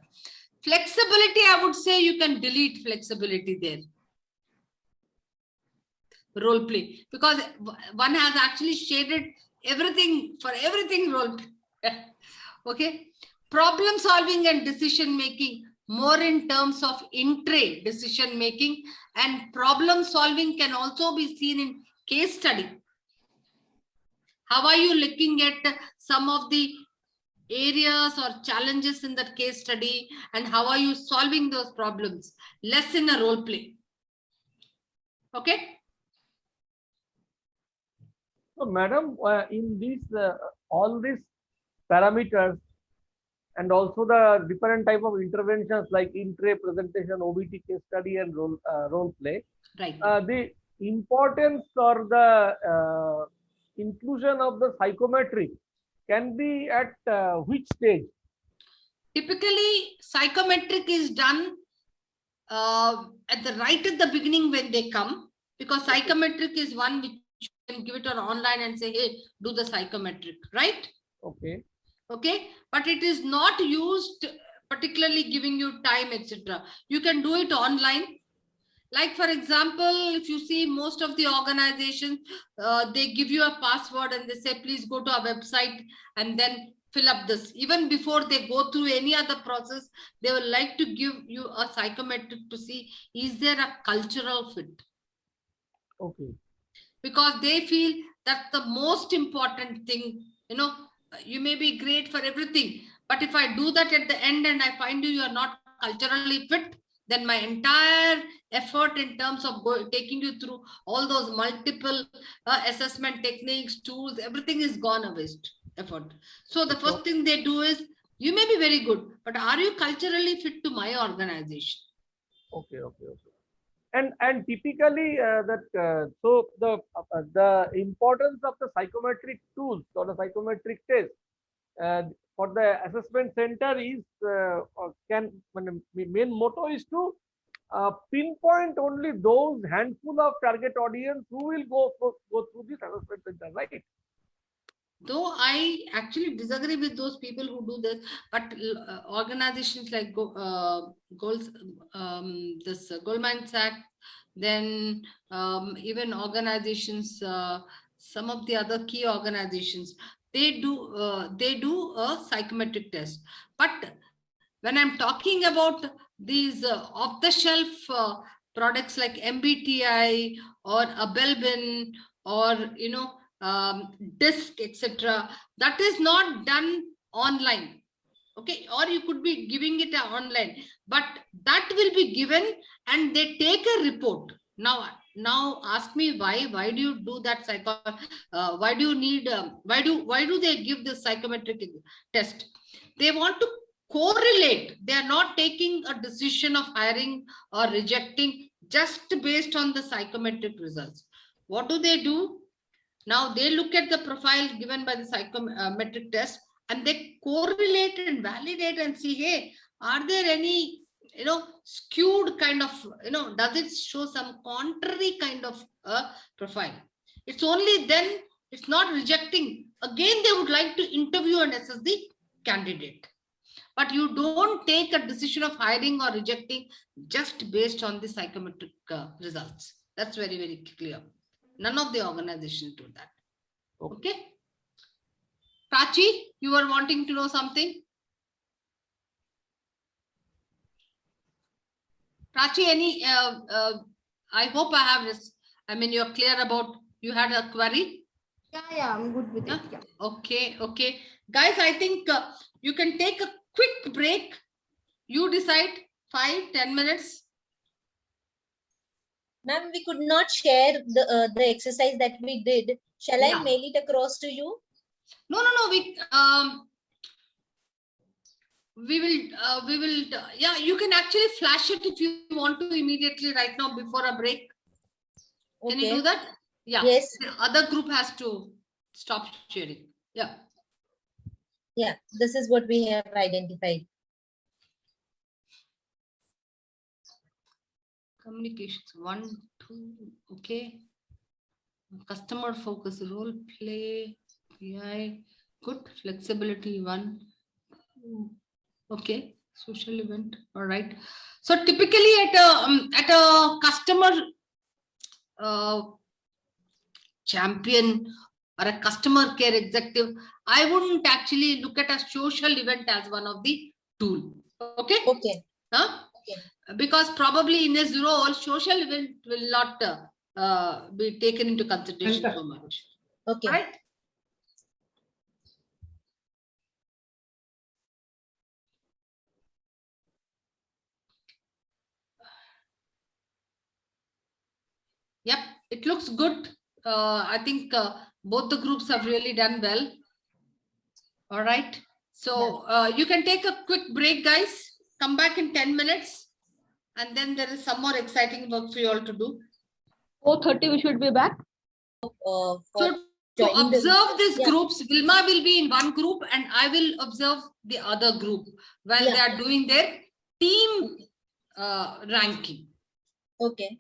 Flexibility, I would say you can delete flexibility there. Role play, because one has actually shaded everything for everything role play. Okay. Problem solving and decision making, more in terms of in-tray decision making, and problem solving can also be seen in case study. How are you looking at some of the areas or challenges in that case study, and how are you solving those problems? Less in a role play. Okay. So, madam, in these all these parameters, and also the different type of interventions like in-tray presentation, OBT case study, and role play. Right. The importance or the inclusion of the psychometric can be at which stage? Typically, psychometric is done at the beginning when they come, because psychometric is one which you can give it on online and say, hey, do the psychometric, right? Okay. Okay, but it is not used particularly giving you time, etc. You can do it online. Like for example, if you see most of the organizations, they give you a password and they say, please go to our website and then fill up this. Even before they go through any other process, they would like to give you a psychometric to see, is there a cultural fit? Okay. Because they feel that's the most important thing. You may be great for everything, but if I do that at the end and I find you are not culturally fit, then my entire effort in terms of taking you through all those multiple assessment techniques, tools, everything is gone a waste effort. So the first thing they do is, you may be very good, but are you culturally fit to my organization? Okay. And typically so the importance of the psychometric tools or the psychometric test, for the assessment center is main motto is to pinpoint only those handful of target audience who will go through this assessment center, right? Though I actually disagree with those people who do this, but organizations like Goldman Sachs, then even organizations, some of the other key organizations, they do a psychometric test. But when I'm talking about these off-the-shelf products like MBTI or a Belbin or DISC, etc., that is not done online. Okay, or you could be giving it online, but that will be given and they take a report. Now ask me why do you do that why do you need why do they give the psychometric test? They want to correlate. They are not taking a decision of hiring or rejecting just based on the psychometric results. What do? Now they look at the profile given by the psychometric test and they correlate and validate and see, hey, are there any, skewed kind of, does it show some contrary kind of profile? It's only then, it's not rejecting. Again, they would like to interview and assess the candidate. But you don't take a decision of hiring or rejecting just based on the psychometric results. That's very, very clear. None of the organizations do that. Okay. Prachi, you were wanting to know something? Prachi, I hope I have this. I mean, you're clear about, you had a query? Yeah, I'm good with it. Yeah. Okay. Guys, I think you can take a quick break. You decide 5-10 minutes. Ma'am, we could not share the exercise that we did. Shall I mail it across to you? No. We will. Yeah, you can actually flash it if you want to immediately right now before a break. Okay. Can you do that? Yeah. Yes. The other group has to stop sharing. Yeah. Yeah, this is what we have identified. Communications 1, 2. Okay. Customer focus, role play, PI, good. Flexibility 1. Okay. Social event. All right. So typically at a customer champion or a customer care executive, I wouldn't actually look at a social event as one of the tool. Okay. Okay. Huh? Okay. Because probably in his role, social event will not be taken into consideration so much. Okay. Right? Yep, it looks good. I think both the groups have really done well. All right. So you can take a quick break, guys. Come back in 10 minutes. And then there is some more exciting work for you all to do. 4:30 we should be back. So to observe these groups, Vilma will be in one group and I will observe the other group while they are doing their team ranking. Okay.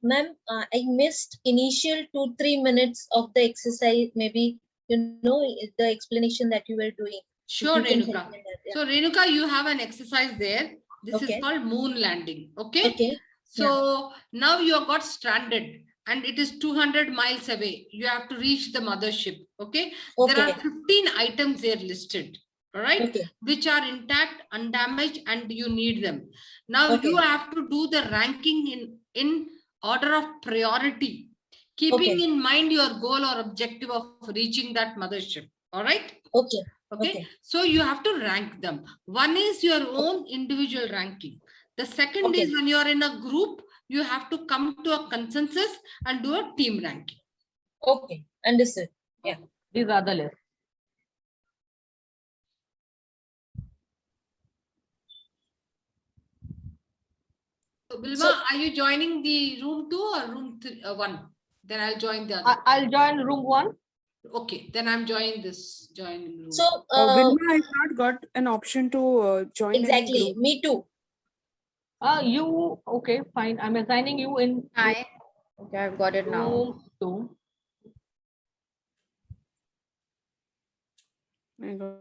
Ma'am, I missed initial 2-3 minutes of the exercise. Maybe, the explanation that you were doing. Sure, Renuka. So Renuka, you have an exercise there. This is called moon landing. Okay. So now you have got stranded and it is 200 miles away. You have to reach the mothership. Okay. There are 15 items there listed. All right. Which are intact, undamaged, and you need them. Now you have to do the ranking in order of priority, keeping in mind your goal or objective of reaching that mothership. All right. Okay. So you have to rank them. One is your own individual ranking. The second is when you are in a group, you have to come to a consensus and do a team ranking. Okay, understood. Yeah, these are the lists. So, Bilma, are you joining the room 2 or room 1? Then I'll join the other. I'll join room 1. Okay, then I'm joining this joining group. So Vilma has not got an option to join exactly, any group. me too. You okay? Fine. I'm assigning you in. Hi. Okay, I've got it now. Two. My God.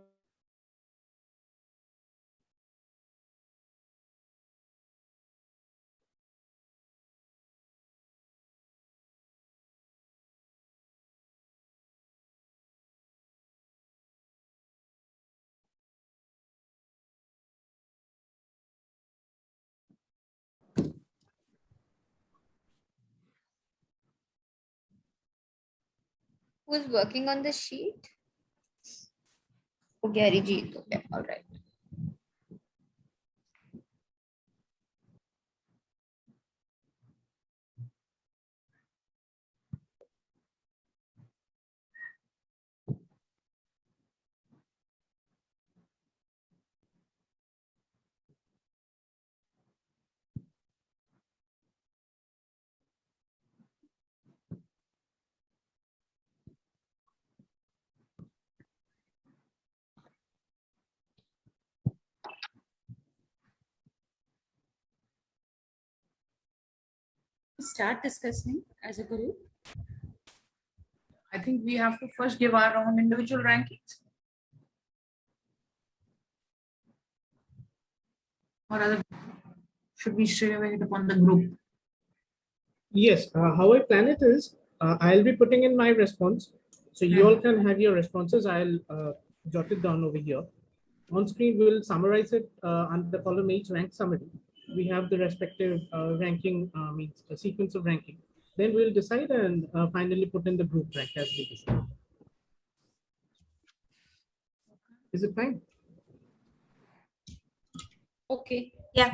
Who's working on the sheet? Oh, Gary G. Okay, all right. Start discussing as a group. I think we have to first give our own individual rankings. Or other, should we straight away hit upon the group? Yes, how I plan it is, I'll be putting in my response. So you all can have your responses. I'll jot it down over here. On screen, we'll summarize it under the column H rank summary. We have the respective ranking, means a sequence of ranking. Then we'll decide and finally put in the group rank as we decide. Is it fine? Okay. Yeah.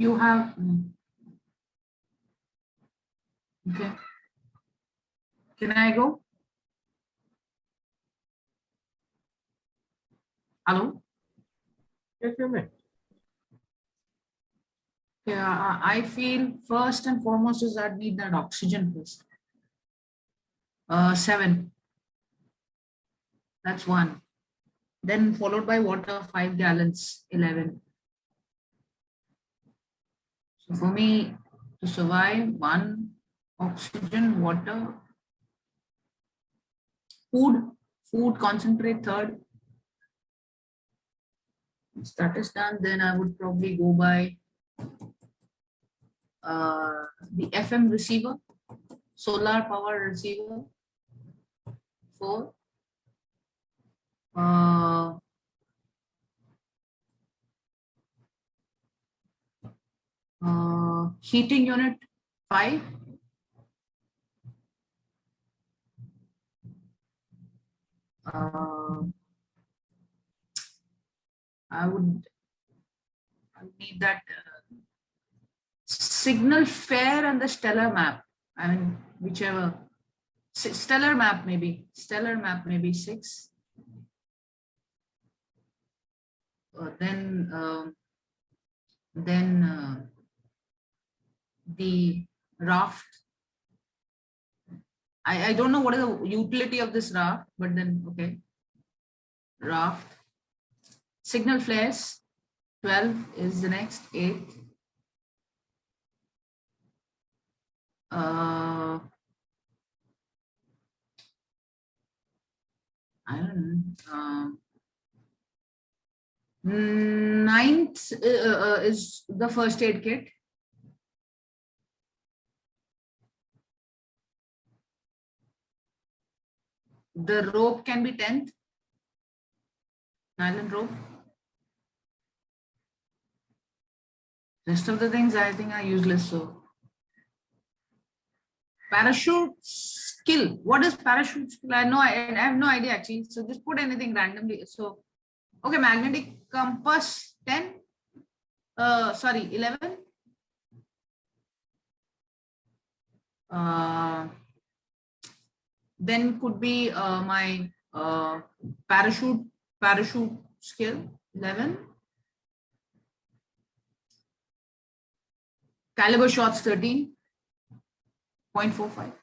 You have, okay. Can I go? Hello? Yes, you may. Yeah, I feel first and foremost is that need that oxygen first. 7. That's 1. Then followed by water, 5 gallons, 11. So for me to survive, 1, oxygen, water, food concentrate, 3rd. Once that is done, then I would probably go by the FM receiver, solar power receiver, 4. Heating unit, 5. I would need that signal fair and the stellar map. I mean, whichever. Stellar map maybe 6. Then the raft. I don't know what is the utility of this raft, but then okay. Raft. Signal flares, 12 is the next, 8. I don't know. 9th is the first aid kit. The rope can be 10th. Nylon rope. Rest of the things I think are useless. So parachute skill. What is parachute skill? I have no idea actually. So just put anything randomly. So okay, magnetic compass 10. 11. Then could be my parachute skill 11. Caliber shots 13.45.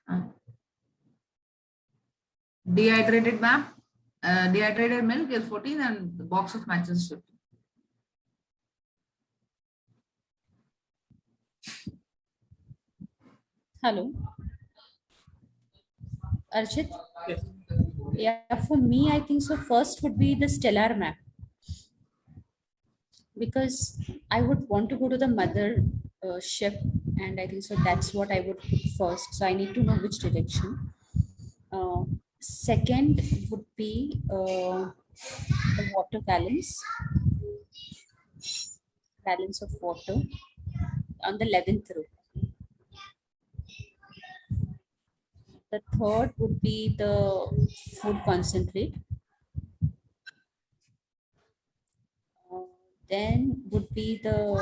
Dehydrated map, dehydrated milk is 14, and the box of matches is 15. Hello. Archit? Yes. Yeah, for me, I think so. First would be the stellar map, because I would want to go to the mother ship, and I think so that's what I would put first. So I need to know which direction. Second would be the water balance of water on the 11th row. The third would be the food concentrate. Then would be the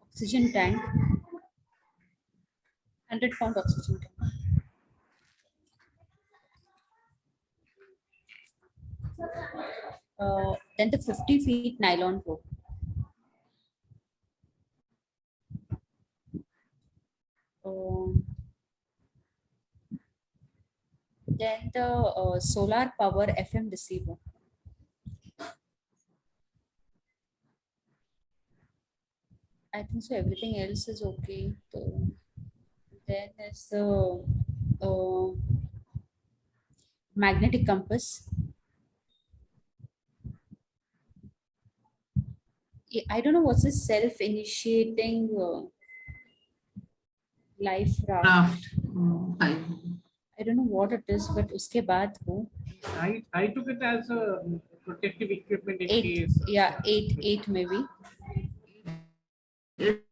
oxygen tank, 100-pound oxygen tank. Then the 50 feet nylon rope. Then the solar power FM receiver. I think so everything else is okay. So then there's the magnetic compass. I don't know what's this self-initiating life raft. I don't know what it is, but uske baad ho. I took it as a protective equipment in 8, case. yeah, 8 maybe. It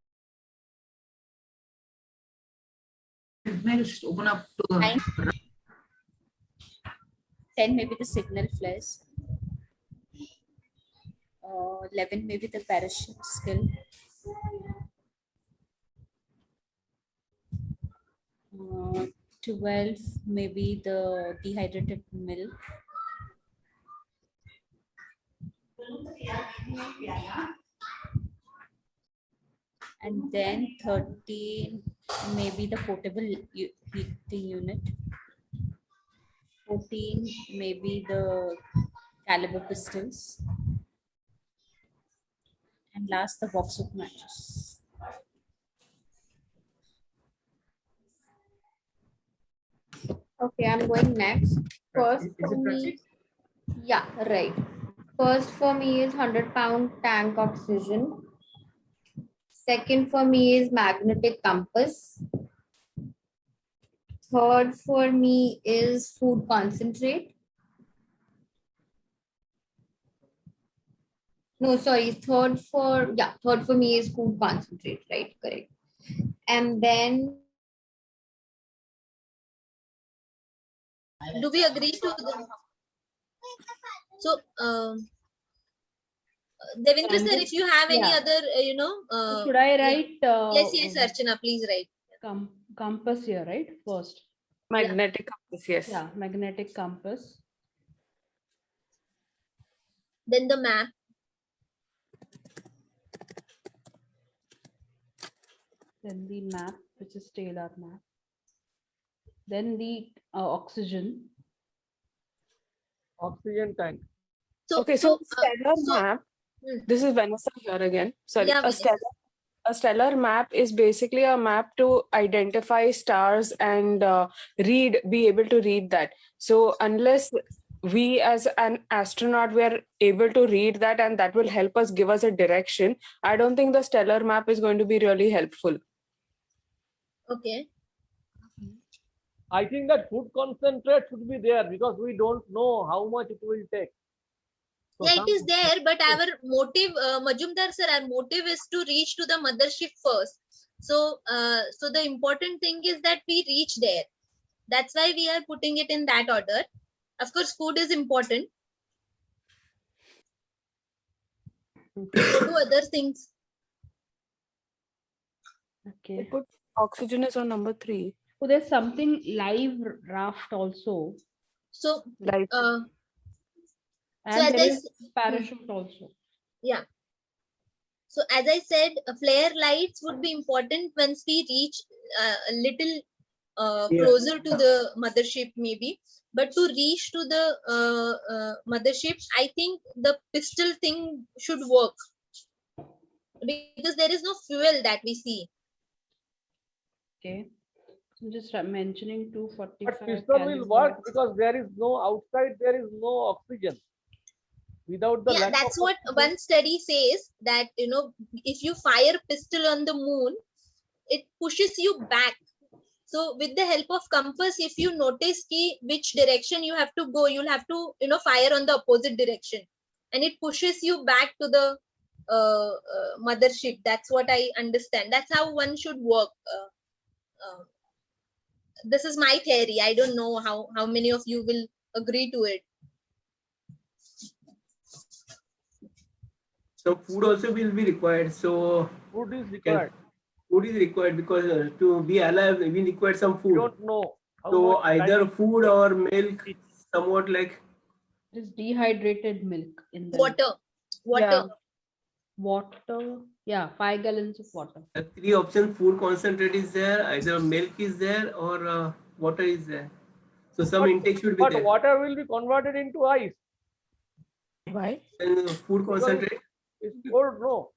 may just open up to 10 maybe the signal flares. 11 maybe the parachute skill. 12 maybe the dehydrated milk. And then 13 maybe the portable heating unit. 14 maybe the caliber pistols. And last the box of matches. Okay, I'm going next. First Is for it me, Rashi? yeah, right. First for me is 100-pound tank oxygen. Second for me is magnetic compass. Third for me is food concentrate. No, sorry, third for me is food concentrate, right? Correct. And then do we agree to the so Devendra sir, if you have any other should I write yes Archana, please write compass here, right? First. Magnetic compass, yes. Yeah, magnetic compass. Then the map. Then the map, which is Taylor map. Then the oxygen. Oxygen tank. Okay, so stellar map. This is Vanessa here again. Sorry, Yeah, a stellar map is basically a map to identify stars and be able to read that. So unless we as an astronaut were able to read that and that will help us give us a direction, I don't think the stellar map is going to be really helpful. Okay. I think that food concentrate should be there because we don't know how much it will take. So yeah, it is there, but our motive, Majumdar sir, our motive is to reach to the mothership first. So, so the important thing is that we reach there. That's why we are putting it in that order. Of course, food is important. So do other things. Okay. Put oxygen is on number 3. So there's something live raft also. So, live. And there is parachute also. Yeah. So as I said, flare lights would be important once we reach a little closer to the mothership maybe. But to reach to the mothership, I think the pistol thing should work. Because there is no fuel that we see. Okay. I'm just mentioning 245. But pistol will work because there is no outside, there is no oxygen. Without the that's what one study says, that if you fire pistol on the moon, it pushes you back. So with the help of compass, if you notice which direction you have to go, you'll have to fire on the opposite direction, and it pushes you back to the mothership. That's what I understand. That's how one should work. This is my theory. I don't know how many of you will agree to it. So food also will be required. So food is required. Food is required because to be alive, we require some food. We don't know. So either food or milk, somewhat like. It is dehydrated milk in the water. Yeah. Water. Yeah, 5 gallons of water. 3 options: food concentrate is there, either milk is there, or water is there. So some intake should be there. But water will be converted into ice. Why? And food concentrate. It's cold, no.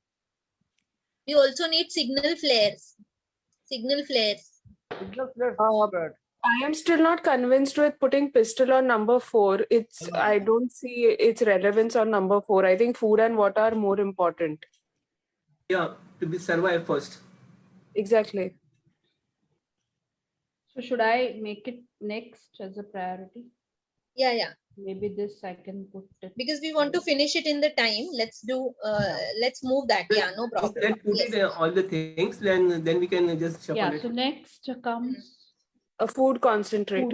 We also need signal flares. Signal flares. Signal flares. I am still not convinced with putting pistol on number 4. I don't see its relevance on number 4. I think food and water are more important. Yeah, to be survive first. Exactly. So should I make it next as a priority? Yeah. Maybe this I can put it. Because we want to finish it in the time. Let's do. Let's move that. Yeah, no problem. Let's put it all the things. Then we can just shuffle it. So next comes a food concentrate.